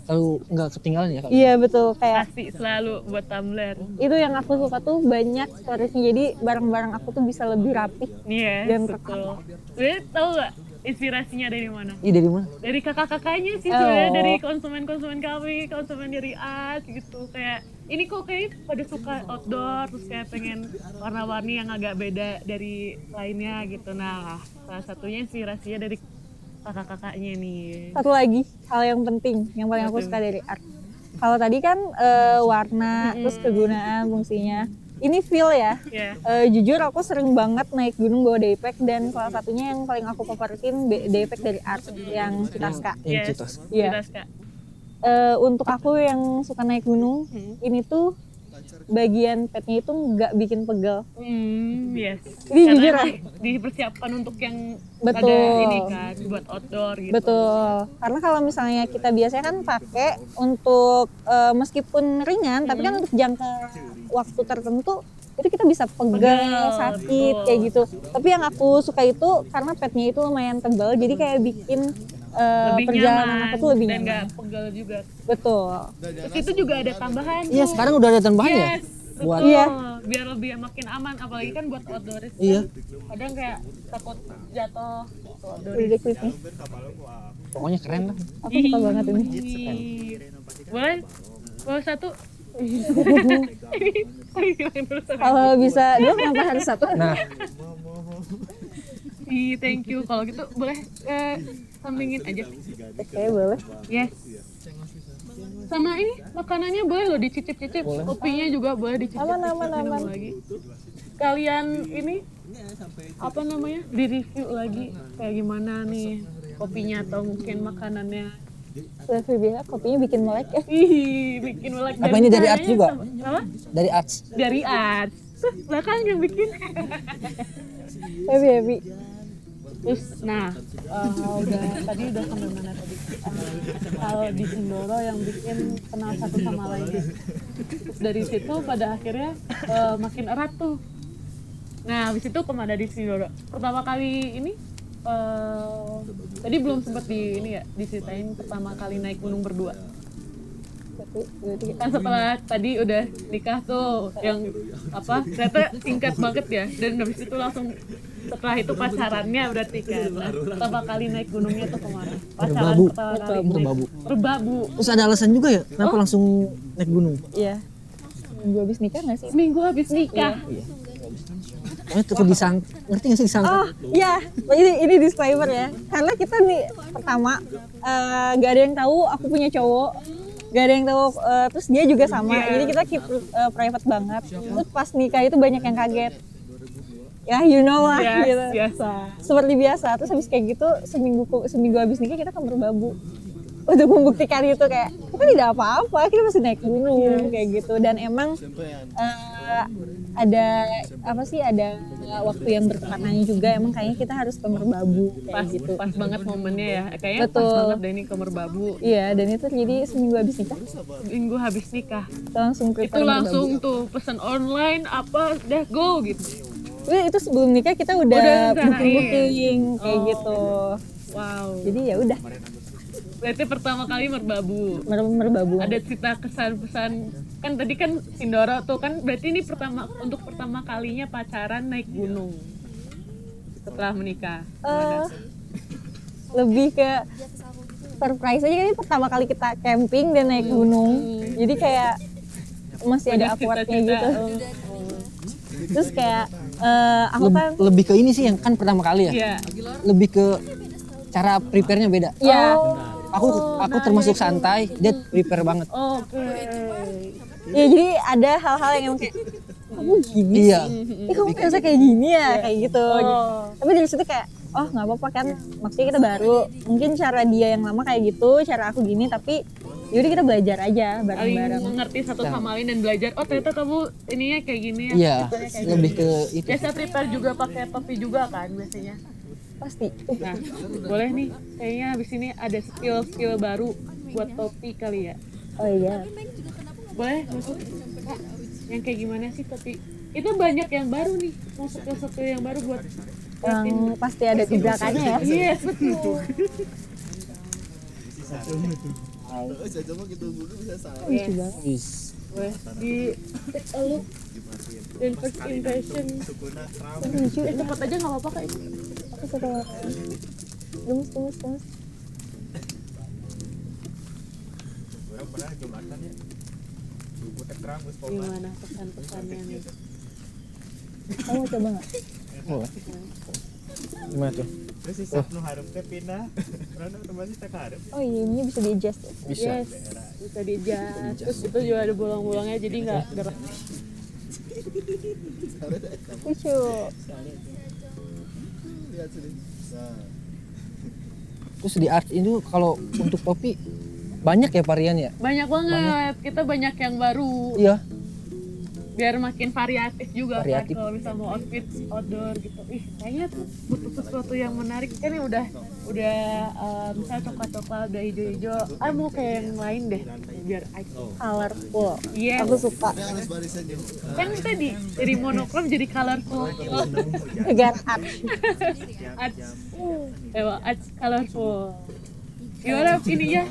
[SPEAKER 3] Kalau nggak ketinggalan ya.
[SPEAKER 2] Iya betul, kayak
[SPEAKER 1] Pasti selalu buat tumbler.
[SPEAKER 2] itu yang aku suka tuh banyak storage-nya, jadi barang-barang aku tuh bisa lebih rapi.
[SPEAKER 1] Iya,
[SPEAKER 2] Dan
[SPEAKER 1] betul. Sebenernya tau gak, inspirasinya dari mana?
[SPEAKER 3] Iya dari mana?
[SPEAKER 1] Dari kakak-kakaknya sih sebenarnya, dari konsumen-konsumen kami, konsumen dari Art gitu. Kayak ini kok kayak pada suka outdoor, terus kayak pengen warna-warni yang agak beda dari lainnya gitu. Nah, salah satunya inspirasinya dari kakak-kakaknya nih.
[SPEAKER 2] Satu lagi hal yang penting yang paling aku suka dari art. Kalau tadi kan warna, terus kegunaan, fungsinya. Ini feel ya.
[SPEAKER 1] Ya.
[SPEAKER 2] Jujur aku sering banget naik gunung bawa daypack, dan salah satunya yang paling aku favoritin daypack dari art yang Citaska.
[SPEAKER 3] Yang Citos.
[SPEAKER 2] Iya.
[SPEAKER 1] Jelas, Kak.
[SPEAKER 2] Untuk aku yang suka naik gunung, ini tuh bagian petnya itu nggak bikin pegel.
[SPEAKER 1] Yes.
[SPEAKER 2] Ini
[SPEAKER 1] Karena
[SPEAKER 2] jujur
[SPEAKER 1] emang dipersiapkan untuk yang
[SPEAKER 2] Betul.
[SPEAKER 1] ada ini kan, buat outdoor gitu.
[SPEAKER 2] Betul. Karena kalau misalnya kita biasanya kan pakai untuk meskipun ringan, tapi kan untuk jangka waktu tertentu itu kita bisa pegal, sakit
[SPEAKER 1] betul.
[SPEAKER 2] kayak gitu. Tapi yang aku suka itu karena petnya itu lumayan tebal, jadi kayak bikin
[SPEAKER 1] Lebih
[SPEAKER 2] perjalanan
[SPEAKER 1] nyaman
[SPEAKER 2] aku tuh lebih
[SPEAKER 1] dan
[SPEAKER 2] nyaman.
[SPEAKER 1] nggak pegel juga.
[SPEAKER 2] Betul.
[SPEAKER 1] Terus itu juga ada tambahan.
[SPEAKER 3] Iya sekarang udah ada tambahannya.
[SPEAKER 1] Yes,
[SPEAKER 3] Buat
[SPEAKER 1] betul.
[SPEAKER 2] Iya.
[SPEAKER 1] Biar lebih makin aman, apalagi kan buat outdooris.
[SPEAKER 3] Iya.
[SPEAKER 1] Kadang kayak takut jatuh.
[SPEAKER 2] Udah deh klipnya.
[SPEAKER 3] Pokoknya keren lah.
[SPEAKER 2] Aku suka banget ini.
[SPEAKER 1] Boleh? Boleh satu? Ini bilang dulu sama.
[SPEAKER 2] Kalau bisa dua, kenapa harus satu?
[SPEAKER 3] Nah,
[SPEAKER 1] Thank you. Kalau gitu boleh sampingin aja.
[SPEAKER 2] Oke, boleh.
[SPEAKER 1] Yes. Sama ini makanannya boleh loh dicicip-cicip. Kopinya juga boleh dicicip.
[SPEAKER 2] Aman.
[SPEAKER 1] Lagi. Kalian ini apa namanya? Di-review lagi kayak gimana nih kopinya atau mungkin makanannya.
[SPEAKER 2] Lebih biasa kopinya bikin melek ya.
[SPEAKER 1] Ih, bikin melek.
[SPEAKER 3] Apa
[SPEAKER 1] dan
[SPEAKER 3] ini dari
[SPEAKER 1] caranya
[SPEAKER 3] Art juga?
[SPEAKER 1] Apa?
[SPEAKER 3] dari arts.
[SPEAKER 1] Dari Art. Bahkan yang bikin.
[SPEAKER 2] Happy.
[SPEAKER 1] Terus, nah, udah sampai mana tadi? Kalau di Sindoro yang bikin kenal satu sama lainnya. Terus dari situ pada akhirnya makin erat tuh. Nah, habis itu kemana di Sindoro? Pertama kali ini, tadi belum sempat diceritain pertama kali naik gunung berdua. Kan setelah tadi udah nikah tuh, yang apa? Ternyata singkat banget ya. Dan habis itu langsung setelah itu pacarannya berarti kan. Nah, pertama kali naik gunungnya tuh kemana? Pacaran
[SPEAKER 3] Merbabu.
[SPEAKER 1] pertama kali.
[SPEAKER 3] Merbabu.
[SPEAKER 1] Merbabu.
[SPEAKER 3] Terus ada alasan juga ya kenapa langsung naik gunung?
[SPEAKER 2] Iya. Minggu habis nikah nggak sih?
[SPEAKER 1] Seminggu habis nikah.
[SPEAKER 3] Pokoknya tuh ngerti gak sih disangka?
[SPEAKER 2] Oh iya, ini disclaimer ya. Karena kita nih pertama gak ada yang tahu aku punya cowok, gak ada yang tahu. Terus dia juga sama, jadi kita keep private banget. Terus pas nikah itu banyak yang kaget. Ya you know lah
[SPEAKER 1] Yes,
[SPEAKER 2] gitu.
[SPEAKER 1] biasa.
[SPEAKER 2] Seperti biasa. Terus habis kayak gitu seminggu habis nikah kita ke Merbabu untuk membuktikan itu, kayak kita tidak apa-apa, kita masih naik gunung kayak gitu. Dan emang ada apa sih, ada waktu yang bertepatan juga, emang kayaknya kita harus ke Merbabu kayak
[SPEAKER 1] Pas,
[SPEAKER 2] gitu.
[SPEAKER 1] pas banget momennya ya. Kayaknya
[SPEAKER 2] Betul.
[SPEAKER 1] pas banget deh ini ke Merbabu.
[SPEAKER 2] Iya, dan itu jadi seminggu habis nikah
[SPEAKER 1] Minggu habis nikah.
[SPEAKER 2] kita langsung
[SPEAKER 1] Itu
[SPEAKER 2] prepare
[SPEAKER 1] langsung tuh pesan online apa udah go gitu.
[SPEAKER 2] Merbabu. Itu sebelum nikah kita udah
[SPEAKER 1] rencanain.
[SPEAKER 2] booking kayak
[SPEAKER 1] Oh.
[SPEAKER 2] gitu.
[SPEAKER 1] Wow.
[SPEAKER 2] Jadi ya udah
[SPEAKER 1] Berarti pertama kali Merbabu.
[SPEAKER 2] Merbabu.
[SPEAKER 1] Ada cerita kesan pesan kan tadi kan Sindoro tuh kan, berarti ini untuk pertama kalinya pacaran naik gunung setelah menikah.
[SPEAKER 2] Lebih ke surprise aja, kan ini pertama kali kita camping dan naik gunung, jadi kayak masih ada awkwardnya
[SPEAKER 1] Cita-cita.
[SPEAKER 2] gitu. Terus kayak aku kan
[SPEAKER 3] Lebih ke ini sih yang kan pertama kali ya.
[SPEAKER 1] Iya.
[SPEAKER 3] Lebih ke cara prepare-nya beda.
[SPEAKER 2] ya
[SPEAKER 3] Aku termasuk santai, dia prepare banget.
[SPEAKER 1] Oke.
[SPEAKER 2] ya jadi ada hal-hal yang emang kayak kamu gini
[SPEAKER 3] Iya.
[SPEAKER 2] sih, kamu biasa kayak gini ya kayak gitu. Tapi dari situ kayak oh nggak apa-apa kan, maksudnya kita baru, mungkin cara dia yang lama kayak gitu, cara aku gini, tapi yaudah kita belajar aja
[SPEAKER 1] Saling
[SPEAKER 2] bareng-bareng.
[SPEAKER 1] mengerti satu sama lain dan belajar. Oh ternyata kamu ininya kayak gini ya.
[SPEAKER 3] Iya,
[SPEAKER 1] tipenya kayak
[SPEAKER 3] lebih
[SPEAKER 1] gini.
[SPEAKER 3] ke itu.
[SPEAKER 1] Biasa prepare juga pakai topi juga kan biasanya.
[SPEAKER 2] Pasti.
[SPEAKER 1] Nah, boleh nih. Kayaknya habis ini ada skill baru buat topi kali ya.
[SPEAKER 2] Oh iya.
[SPEAKER 1] Boleh masuk Kak, yang kayak gimana sih topi? Itu banyak yang baru nih. Masuk ke satu yang baru buat
[SPEAKER 2] Yang pasti ada gebrakannya ya.
[SPEAKER 1] Yes, betul.
[SPEAKER 2] Lucu banget.
[SPEAKER 3] Wis.
[SPEAKER 1] Boleh di take a look dan first impression.
[SPEAKER 2] Lucu.
[SPEAKER 1] Cepat aja nggak apa-apa Kak.
[SPEAKER 2] Aku suka banget. Gemes, gemes, gemes.
[SPEAKER 4] Orang pernah Jumatan ya. Subuh teh terang geus pola.
[SPEAKER 1] Gimana pesan-pesannya nih?
[SPEAKER 2] Kamu mau coba nggak?
[SPEAKER 3] Boleh. Gimana tuh?
[SPEAKER 4] Terus si Sabnu hareup teh pindah. Karena otomatis teh hareup.
[SPEAKER 2] Oh iya, ini bisa di adjust ya?
[SPEAKER 3] Bisa.
[SPEAKER 1] Yes, bisa di-adjust. Terus itu juga ada bolong-bolongnya jadi nggak gerak.
[SPEAKER 2] Lucu.
[SPEAKER 3] Terus di art itu kalau untuk topi banyak ya varian ya?
[SPEAKER 1] Banyak banget, kita banyak yang baru.
[SPEAKER 3] Iya.
[SPEAKER 1] Biar makin variatif juga
[SPEAKER 3] Variatif.
[SPEAKER 1] kan kalau bisa mau outfit outdoor gitu. Ih, kayaknya tuh butuh sesuatu yang menarik kan ini udah misalnya coklat-coklat, udah hijau-hijau. Mau kayak yang lain deh biar
[SPEAKER 2] Colorful.
[SPEAKER 1] Yes.
[SPEAKER 2] Aku suka.
[SPEAKER 1] Kan tadi dari monokrom jadi colorful.
[SPEAKER 2] Agar art.
[SPEAKER 1] Arts colorful. Gimana ininya?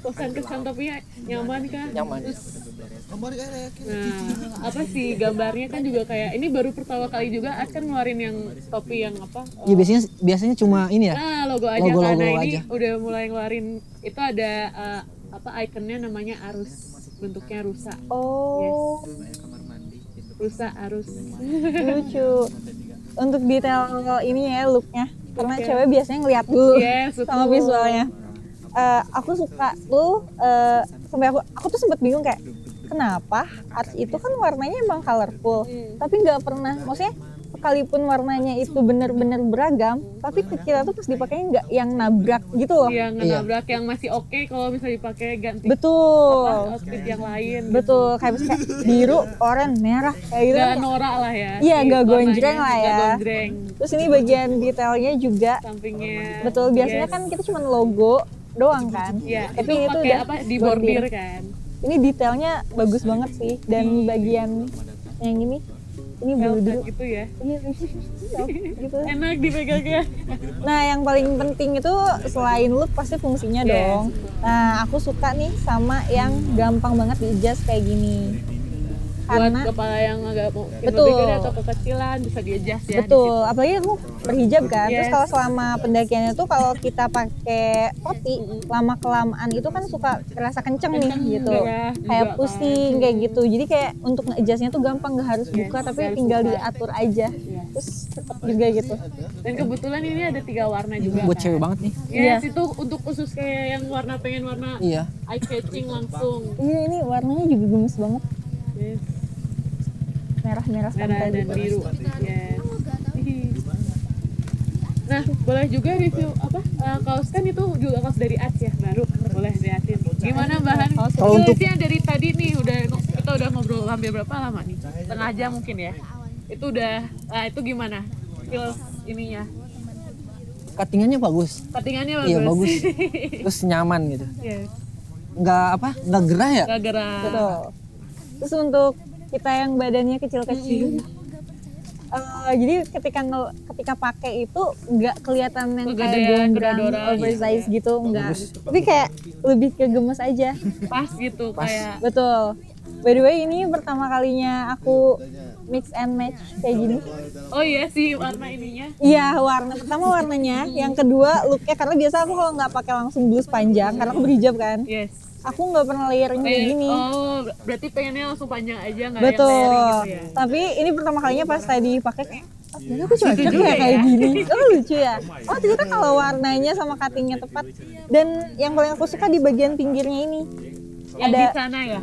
[SPEAKER 1] Kesan-kesan topinya nyaman kan?
[SPEAKER 3] Nyaman.
[SPEAKER 1] Terus, nah, apa sih gambarnya kan juga kayak ini baru pertama kali juga Ars kan ngeluarin yang topi yang apa?
[SPEAKER 3] Iya biasanya cuma ini ya.
[SPEAKER 1] Nah, logo aja
[SPEAKER 3] Logo
[SPEAKER 1] kan. Nah, ini
[SPEAKER 3] aja.
[SPEAKER 1] udah mulai ngeluarin itu ada apa ikonnya namanya arus. Bentuknya rusa.
[SPEAKER 2] Oh,
[SPEAKER 1] Rusa arus.
[SPEAKER 2] lucu. Untuk detail ini ya looknya. Karena cewek biasanya ngeliat dulu
[SPEAKER 1] Yes,
[SPEAKER 2] sama
[SPEAKER 1] betul.
[SPEAKER 2] visualnya. Aku suka tuh sampai aku tuh sempet bingung kayak kenapa art itu kan warnanya emang colorful, tapi nggak pernah, maksudnya sekalipun warnanya itu bener-bener beragam, tapi ke kita tuh pas dipakainya nggak yang nabrak gitu loh.
[SPEAKER 1] Yang nabrak yang masih oke kalau misalnya dipakai ganti
[SPEAKER 2] Betul,
[SPEAKER 1] apa, outfit yang lain.
[SPEAKER 2] betul, kayak misalnya biru, oranye, merah kayak gitu.
[SPEAKER 1] Gak
[SPEAKER 2] kan.
[SPEAKER 1] norak lah ya.
[SPEAKER 2] Iya,
[SPEAKER 1] si
[SPEAKER 2] nggak
[SPEAKER 1] warnanya,
[SPEAKER 2] gonjreng lah
[SPEAKER 1] nggak
[SPEAKER 2] ya.
[SPEAKER 1] gonjreng.
[SPEAKER 2] Terus ini bagian detailnya juga,
[SPEAKER 1] Sampingnya.
[SPEAKER 2] betul, biasanya
[SPEAKER 1] yes.
[SPEAKER 2] kan kita cuma logo doang kan,
[SPEAKER 1] Iya,
[SPEAKER 2] tapi
[SPEAKER 1] itu
[SPEAKER 2] itu
[SPEAKER 1] pakai
[SPEAKER 2] udah
[SPEAKER 1] apa di bordir kan.
[SPEAKER 2] Ini detailnya bagus banget sih, dan bagian yang ini
[SPEAKER 1] Velvet
[SPEAKER 2] biru.
[SPEAKER 1] gitu ya.
[SPEAKER 2] Iya, gitu.
[SPEAKER 1] Enak dipegangnya.
[SPEAKER 2] Nah, yang paling penting itu selain look pasti fungsinya
[SPEAKER 1] Yes.
[SPEAKER 2] dong. Nah, aku suka nih sama yang gampang banget di-adjust kayak gini.
[SPEAKER 1] Buat
[SPEAKER 2] Karena
[SPEAKER 1] kepala yang agak mau
[SPEAKER 2] Betul.
[SPEAKER 1] lebih gede atau kekecilan bisa di-adjust ya.
[SPEAKER 2] betul, apalagi aku berhijab kan. Terus
[SPEAKER 1] Yes.
[SPEAKER 2] kalau selama pendakiannya tuh kalau kita pakai topi, lama kelamaan itu kan suka terasa kenceng nih gitu.
[SPEAKER 1] gerah
[SPEAKER 2] Kayak
[SPEAKER 1] juga
[SPEAKER 2] pusing kayak gitu. Jadi kayak untuk nge-adjustnya tuh gampang, nggak harus buka tapi
[SPEAKER 1] nggak harus
[SPEAKER 2] tinggal
[SPEAKER 1] buka.
[SPEAKER 2] diatur aja. Terus cepet juga gitu.
[SPEAKER 1] Dan kebetulan ini ada 3 warna juga.
[SPEAKER 3] Buat
[SPEAKER 1] kan.
[SPEAKER 3] cewek banget nih.
[SPEAKER 1] Yes, itu untuk khusus kayak yang pengen warna
[SPEAKER 3] Iya.
[SPEAKER 1] eye catching langsung.
[SPEAKER 2] Iya, ini warnanya juga gemes banget.
[SPEAKER 1] Yes.
[SPEAKER 2] Merah-merah
[SPEAKER 1] Merah
[SPEAKER 2] santai
[SPEAKER 1] dan
[SPEAKER 2] gitu.
[SPEAKER 1] biru. Yes. Nah, boleh juga review apa? Kaos kan itu juga kaos dari Ars ya, baru. Boleh liatin. Gimana bahan?
[SPEAKER 3] Kalau untuk-
[SPEAKER 1] Itu yang dari tadi nih kita udah ngobrol hampir berapa lama nih? Setengah jam mungkin ya. Itu udah itu gimana? Feel ininya.
[SPEAKER 3] Cuttingannya bagus.
[SPEAKER 1] Cuttingannya bagus.
[SPEAKER 3] Iya bagus. Terus nyaman gitu.
[SPEAKER 1] Yes.
[SPEAKER 3] Nggak gerah ya?
[SPEAKER 1] Gak gerak.
[SPEAKER 2] Betul. Terus untuk kita yang badannya kecil-kecil, jadi ketika pakai itu nggak kelihatan yang kayak
[SPEAKER 1] Kegedean,
[SPEAKER 2] gondrong,
[SPEAKER 1] kedodoran,
[SPEAKER 2] oversize gitu, nggak. Tapi kayak lebih ke gemes aja.
[SPEAKER 1] Pas gitu kayak
[SPEAKER 2] Betul. By the way, ini pertama kalinya aku mix and match kayak gini.
[SPEAKER 1] oh iya sih warna ininya.
[SPEAKER 2] Iya, pertama warnanya, yang kedua looknya, karena biasa aku kalau nggak pakai langsung blus panjang, karena aku berhijab kan.
[SPEAKER 1] Yes.
[SPEAKER 2] Aku nggak pernah layering kayak gini.
[SPEAKER 1] Oh, berarti pengennya langsung panjang aja nggak yang
[SPEAKER 2] Betul.
[SPEAKER 1] layering gitu ya.
[SPEAKER 2] Tapi ini pertama kalinya pas tadi pakai kayak, oh ternyata aku cocok
[SPEAKER 1] juga
[SPEAKER 2] ya kayak
[SPEAKER 1] ya.
[SPEAKER 2] gini. Oh lucu ya. Oh ternyata kalau warnanya sama cuttingnya tepat. Dan yang paling aku suka di bagian pinggirnya ini.
[SPEAKER 1] Yang di sana ya.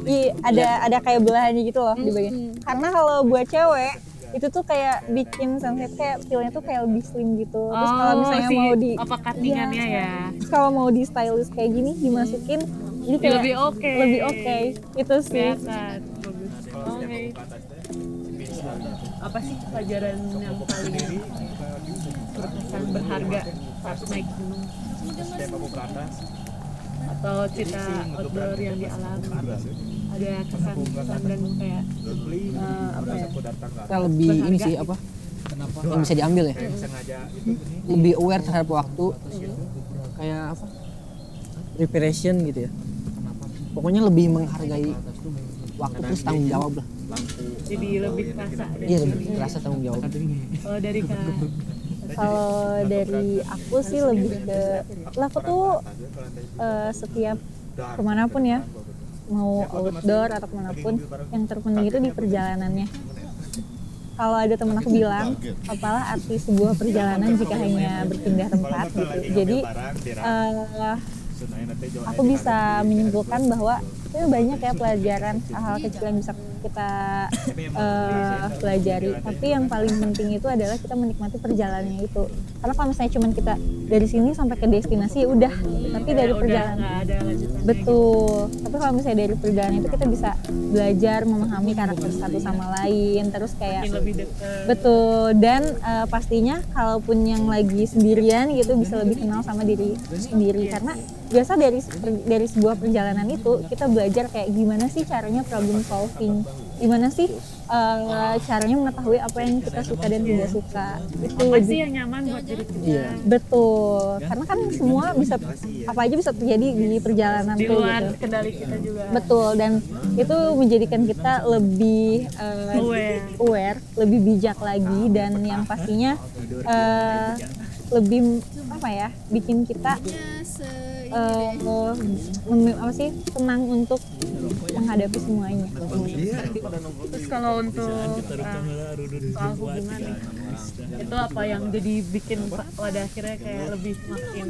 [SPEAKER 2] Ada kayak belahannya gitu loh di bagian. Karena kalau buat cewek itu tuh kayak bikin sunset kayak feelnya tuh kayak lebih slim gitu. Terus kalau misalnya
[SPEAKER 1] si
[SPEAKER 2] mau di
[SPEAKER 1] apa cuttingannya
[SPEAKER 2] Iya.
[SPEAKER 1] ya.
[SPEAKER 2] Terus kalau mau di stylist kayak gini dimasukin, jadi kayak
[SPEAKER 1] Lebih oke.
[SPEAKER 2] lebih oke. Itu sih.
[SPEAKER 1] Kelihatan bagus. Oke. Apa sih pelajaran yang paling berkesan berharga saat naik gunung atau cerita outdoor yang dialami? Ada kesan-kesan dan kayak apa ya?
[SPEAKER 3] Kita lebih ini sih apa? Yang bisa diambil ya. Lebih aware terhadap waktu. Kayak apa? Preparation gitu ya. Pokoknya lebih menghargai waktu terus tanggung jawab lah.
[SPEAKER 1] Jadi lebih terasa.
[SPEAKER 3] Iya lebih terasa tanggung jawab.
[SPEAKER 1] Kalau dari Kak
[SPEAKER 2] Kalau dari aku sih lebih ke, aku tuh setiap kemanapun ya, mau outdoor atau kemanapun, yang terpenting itu di perjalanannya. Kalau ada teman aku bilang, apalah arti sebuah perjalanan jika hanya berpindah tempat gitu. Jadi aku bisa menyimpulkan bahwa itu banyak ya pelajaran, hal-hal kecil yang bisa kita pelajari. Tapi yang paling penting itu adalah kita menikmati perjalanannya itu. Karena kalau misalnya cuman kita dari sini sampai ke destinasi ya udah, tapi dari perjalanan
[SPEAKER 1] nggak ada lanjutannya.
[SPEAKER 2] betul. Tapi kalau misalnya dari perjalanan itu kita bisa belajar memahami karakter satu sama lain, terus kayak
[SPEAKER 1] Makin lebih dekat.
[SPEAKER 2] betul. Dan pastinya kalaupun yang lagi sendirian gitu bisa lebih kenal sama diri sendiri, karena biasa dari sebuah perjalanan itu kita belajar kayak gimana sih caranya problem solving, gimana sih caranya mengetahui apa yang kita suka dan tidak suka. Itu
[SPEAKER 1] Apa sih yang nyaman buat diri kita?
[SPEAKER 2] betul, karena kan semua bisa, apa aja bisa terjadi di perjalanan
[SPEAKER 1] Di
[SPEAKER 2] tuh
[SPEAKER 1] luar
[SPEAKER 2] gitu.
[SPEAKER 1] kendali kita juga.
[SPEAKER 2] Betul, dan itu menjadikan kita lebih aware, lebih bijak lagi, dan yang pastinya lebih apa ya, bikin kita tenang untuk menghadapi semuanya.
[SPEAKER 1] Terus kalau untuk soal hubungan nih, itu apa yang jadi bikin pada akhirnya kayak lebih makin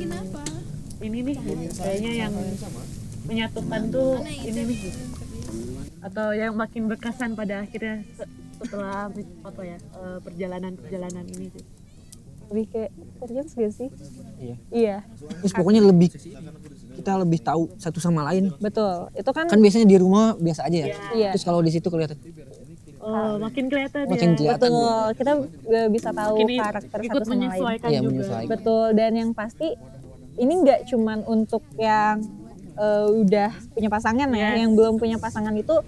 [SPEAKER 1] ini nih gitu. Kayaknya yang menyatukan tuh ini nih gitu. Atau yang makin berkesan pada akhirnya setelah apa ya perjalanan ini gitu.
[SPEAKER 2] Lebih kayak serius gak sih?
[SPEAKER 3] Iya.
[SPEAKER 2] Iya,
[SPEAKER 3] Terus pokoknya kita lebih tahu satu sama lain.
[SPEAKER 2] betul. Itu kan
[SPEAKER 3] Kan biasanya di rumah biasa aja ya.
[SPEAKER 2] iya.
[SPEAKER 3] Terus kalau di situ kelihatan
[SPEAKER 1] Oh, makin kelihatan
[SPEAKER 3] makin
[SPEAKER 1] ya.
[SPEAKER 3] kelihatan.
[SPEAKER 2] Betul, kita bisa tahu
[SPEAKER 1] Makin
[SPEAKER 2] karakter
[SPEAKER 1] ikut
[SPEAKER 2] satu sama lain.
[SPEAKER 1] menyesuaikan
[SPEAKER 3] Iya,
[SPEAKER 1] juga.
[SPEAKER 3] menyesuaikan.
[SPEAKER 2] Betul, dan yang pasti ini nggak cuman untuk yang udah punya pasangan ya, yang belum punya pasangan itu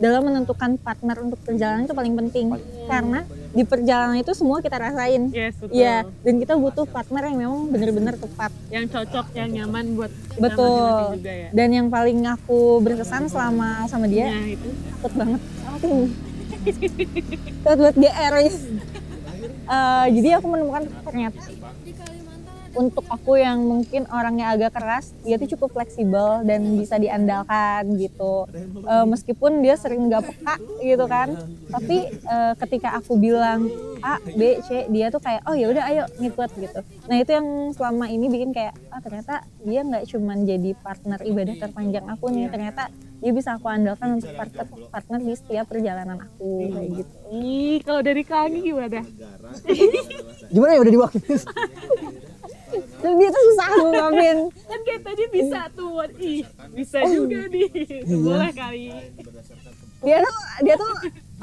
[SPEAKER 2] dalam menentukan partner untuk perjalanan itu paling penting. Karena di perjalanan itu semua kita rasain.
[SPEAKER 1] Yes, betul.
[SPEAKER 2] Iya, dan kita butuh partner yang memang benar-benar tepat.
[SPEAKER 1] Yang cocok, yang nyaman buat kita
[SPEAKER 2] Betul.
[SPEAKER 1] masing-masing juga ya.
[SPEAKER 2] Dan yang paling aku berkesan selama sama dia,
[SPEAKER 1] Nah, itu.
[SPEAKER 2] takut banget. Takut buat GR ya. Jadi aku menemukan ternyata untuk aku yang mungkin orangnya agak keras, dia tuh cukup fleksibel dan bisa diandalkan gitu. Meskipun dia sering nggak peka gitu kan, tapi ketika aku bilang A, B, C, dia tuh kayak oh ya udah ayo ngikut gitu. Nah itu yang selama ini bikin kayak ternyata dia nggak cuman jadi partner ibadah terpanjang aku nih, ternyata dia bisa aku andalkan untuk partner di setiap perjalanan aku kayak gitu.
[SPEAKER 1] Ih, kalau dari Kak Anggi gimana?
[SPEAKER 3] Gimana ya udah diwakilin?
[SPEAKER 2] Dan dia tuh susah ngungkapin.
[SPEAKER 1] Kan kayak tadi bisa tuh, ih bisa juga nih. Boleh kali.
[SPEAKER 2] Dia tuh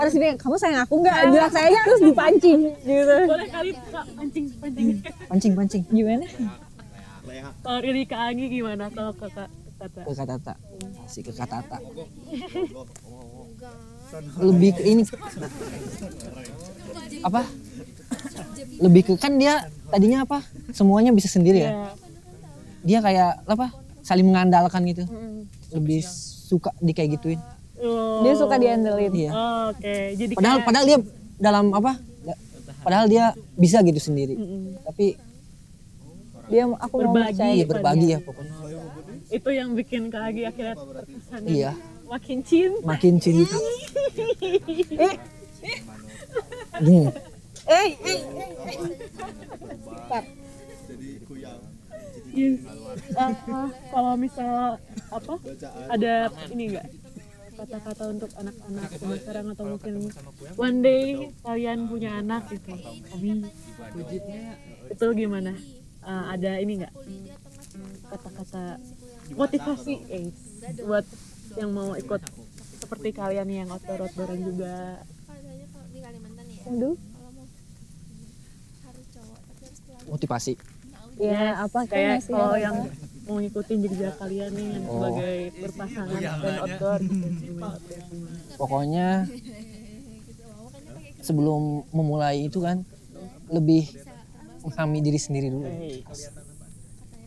[SPEAKER 2] harus bilang kamu sayang aku nggak, bilang sayangnya harus dipancing gitu.
[SPEAKER 1] Boleh kali Kak pancing.
[SPEAKER 3] Pancing.
[SPEAKER 2] Gimana?
[SPEAKER 1] Kalau dari Kak Anggi gimana kalau Kakak kata?
[SPEAKER 3] Ke Katata. Si ke Katata. Lebih ke ini. Apa? Lebih ke kan dia tadinya apa? Semuanya bisa sendiri ya. Dia kayak apa? Saling mengandalkan gitu. Lebih suka di kayak gituin.
[SPEAKER 1] Oh.
[SPEAKER 2] Dia suka diandelin.
[SPEAKER 3] Iya.
[SPEAKER 1] Oh, oke. Jadi
[SPEAKER 3] Padahal dia dalam apa? Padahal dia bisa gitu sendiri. Tapi
[SPEAKER 2] Aku mau
[SPEAKER 1] Berbagi.
[SPEAKER 2] percaya.
[SPEAKER 3] iya berbagi ya pokoknya.
[SPEAKER 1] itu yang bikin Kak Anggi akhirnya terkesan.
[SPEAKER 3] Iya.
[SPEAKER 1] Makin cinta.
[SPEAKER 3] Makin cinta. Gini.
[SPEAKER 1] Yes. Kalau misal apa? Ada ini enggak? Kata-kata untuk anak-anak zaman sekarang atau mungkin one day kalian punya anak gitu. Abi. Itu gimana? Ada ini enggak? Kata-kata motivasi buat yang mau ikut seperti kalian yang outdoor-outdooran juga.
[SPEAKER 2] Aduh.
[SPEAKER 3] Motivasi.
[SPEAKER 2] Ya apa
[SPEAKER 1] Kayak
[SPEAKER 2] sih?
[SPEAKER 1] kalau yang mau ngikutin jejak kalian nih yang sebagai berpasangan dan outdoor gitu.
[SPEAKER 3] Pokoknya sebelum memulai itu kan lebih memahami diri sendiri dulu.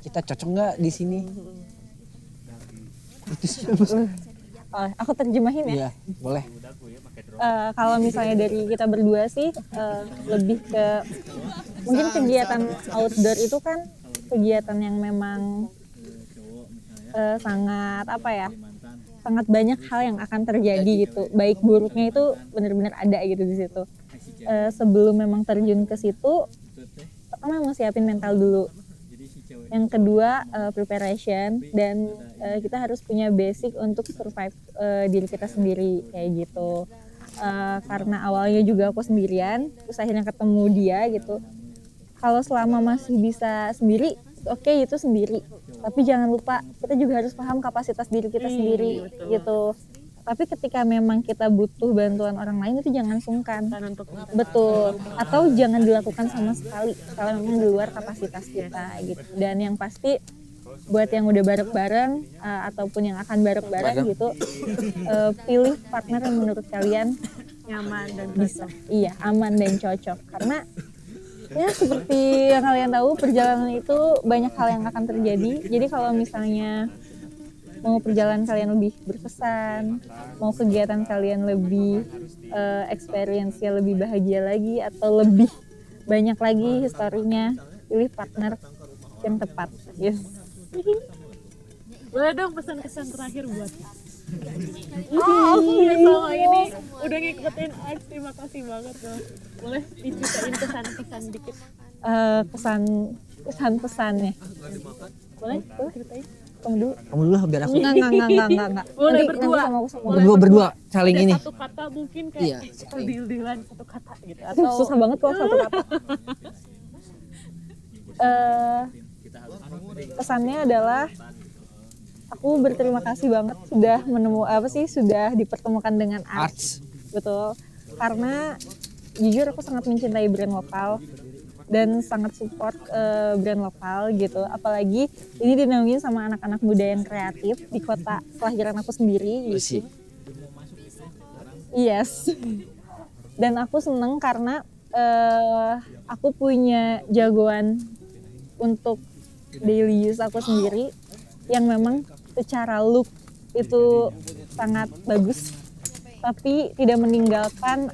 [SPEAKER 3] Kita cocok nggak di sini? Itu sih.
[SPEAKER 2] Aku terjemahin ya.
[SPEAKER 3] Iya, boleh.
[SPEAKER 2] Kalau misalnya dari kita berdua sih lebih ke mungkin kegiatan outdoor itu kan kegiatan yang memang sangat apa ya, sangat banyak hal yang akan terjadi gitu, baik buruknya itu benar-benar ada gitu di situ. Sebelum memang terjun ke situ, pertama emang siapin mental dulu, yang kedua preparation, dan kita harus punya basic untuk survive diri kita sendiri kayak gitu. Karena awalnya juga aku sendirian, terus akhirnya ketemu dia gitu. Kalau selama masih bisa sendiri, oke, itu sendiri. Tapi jangan lupa kita juga harus paham kapasitas diri kita sendiri gitu. Tapi ketika memang kita butuh bantuan orang lain itu jangan sungkan. Betul. Atau jangan dilakukan sama sekali kalau memang di luar kapasitas kita gitu. Dan yang pasti buat yang udah bareng-bareng ataupun yang akan bareng-bareng gitu, pilih partner yang menurut kalian
[SPEAKER 1] Nyaman dan
[SPEAKER 2] bisa, iya, aman dan cocok. Karena ya seperti yang kalian tahu, perjalanan itu banyak hal yang akan terjadi. Jadi kalau misalnya mau perjalanan kalian lebih berkesan, mau kegiatan kalian lebih experience-nya lebih bahagia lagi atau lebih banyak lagi historinya, pilih partner yang tepat. Yes.
[SPEAKER 1] Boleh dong pesan-pesan terakhir buat ya selama ini udah ngikutin Arts, terima kasih banget loh. Boleh diceritain pesan-pesan dikit? Pesan-pesannya boleh ceritain. Kamu dulu
[SPEAKER 3] lah biar aku.
[SPEAKER 2] Enggak.
[SPEAKER 1] Boleh
[SPEAKER 2] Nanti
[SPEAKER 1] berdua.
[SPEAKER 2] sama aku sama
[SPEAKER 3] Berdua saling
[SPEAKER 1] Ada
[SPEAKER 3] ini.
[SPEAKER 1] satu kata mungkin kayak
[SPEAKER 3] Iya.
[SPEAKER 1] deal-dealan satu kata gitu atau
[SPEAKER 2] susah banget kalau satu kata. Pesannya adalah aku berterima kasih banget sudah dipertemukan dengan Arts. Betul. Karena jujur aku sangat mencintai brand lokal dan sangat support brand lokal gitu. Apalagi ini dinaungin sama anak-anak muda yang kreatif di kota kelahiran aku sendiri gitu. Yes. Dan aku seneng karena aku punya jagoan untuk daily use aku sendiri yang memang secara look itu sangat bagus, tapi tidak meninggalkan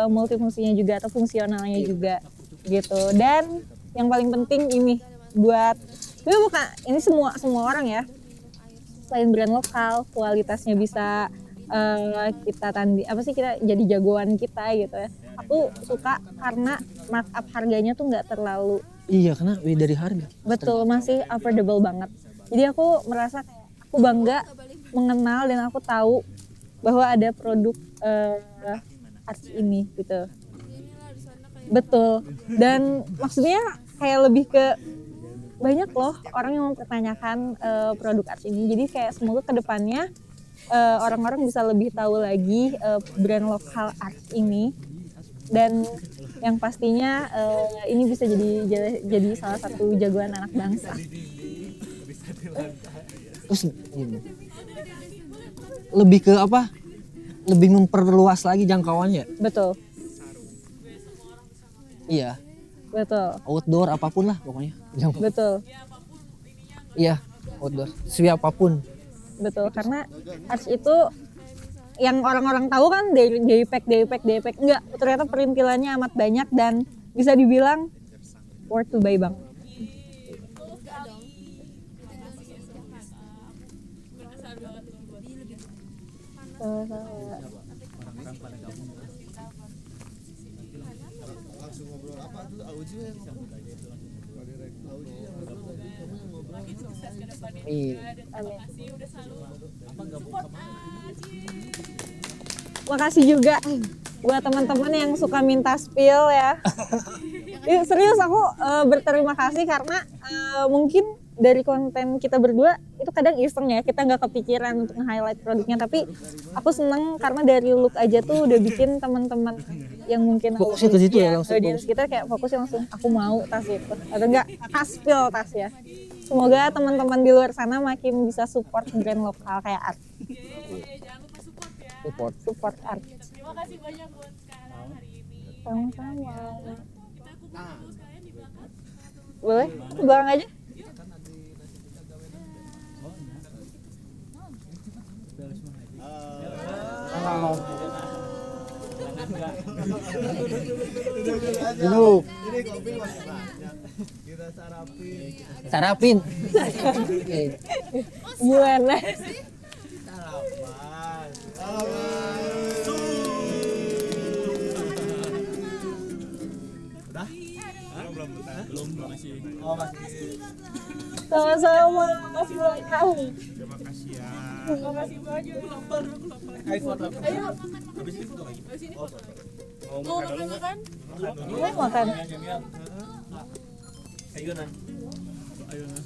[SPEAKER 2] multifungsinya juga atau fungsionalnya juga gitu. Dan yang paling penting ini buat ini semua orang ya, selain brand lokal, kualitasnya bisa kita kita jadi jagoan kita gitu ya. Aku suka karena markup harganya tuh nggak terlalu.
[SPEAKER 3] Iya, karena dari harga.
[SPEAKER 2] Betul, masih affordable banget. Jadi aku merasa kayak aku bangga mengenal dan aku tahu bahwa ada produk Arts ini gitu. Betul. Dan maksudnya kayak lebih ke banyak loh orang yang mempertanyakan produk Arts ini. Jadi kayak semoga kedepannya orang-orang bisa lebih tahu lagi brand lokal Arts ini. Dan yang pastinya ini bisa jadi salah satu jagoan anak bangsa.
[SPEAKER 3] Terus lebih ke apa? Lebih memperluas lagi jangkauannya.
[SPEAKER 2] Betul.
[SPEAKER 3] Iya.
[SPEAKER 2] Betul.
[SPEAKER 3] Outdoor apapun lah pokoknya.
[SPEAKER 2] Betul.
[SPEAKER 3] Iya, outdoor. Siapapun.
[SPEAKER 2] Betul, karena Arts itu yang orang-orang tahu kan daypack, enggak, ternyata perintilannya amat banyak dan bisa dibilang worth to buy bang.
[SPEAKER 3] Iya.
[SPEAKER 2] Amin. Makasih juga buat teman-teman yang suka minta spill ya. Serius aku berterima kasih karena mungkin dari konten kita berdua itu kadang iseng ya, kita nggak kepikiran untuk nge-highlight produknya, tapi aku seneng karena dari look aja tuh udah bikin teman-teman yang mungkin
[SPEAKER 3] fokusnya ke situ ya, langsung
[SPEAKER 2] audiens kita kayak fokusnya langsung aku mau tas itu atau enggak spill tas ya. Semoga teman-teman di luar sana makin bisa support brand lokal kayak Art. Support Art.
[SPEAKER 1] terima kasih banyak buat sekarang hari ini.
[SPEAKER 2] Sama-sama. Boleh? Ke belakang aja.
[SPEAKER 3] Duduk.
[SPEAKER 5] Ini kopi masih banyak. Kita sarapin.
[SPEAKER 3] Sarapin. Oke.
[SPEAKER 2] Gimana?
[SPEAKER 5] Sarapan. Udah? Belum. Belum masih. Oh, masih.
[SPEAKER 2] Sama-sama, makasih banyak.
[SPEAKER 5] Terima kasih ya.
[SPEAKER 2] Makasih banyak.
[SPEAKER 5] Ayo foto. Ayo. Habis itu foto lagi. Oh, foto. Mau makan?
[SPEAKER 2] Mau makan?
[SPEAKER 5] Ayo, Nan. Ayo, Nan.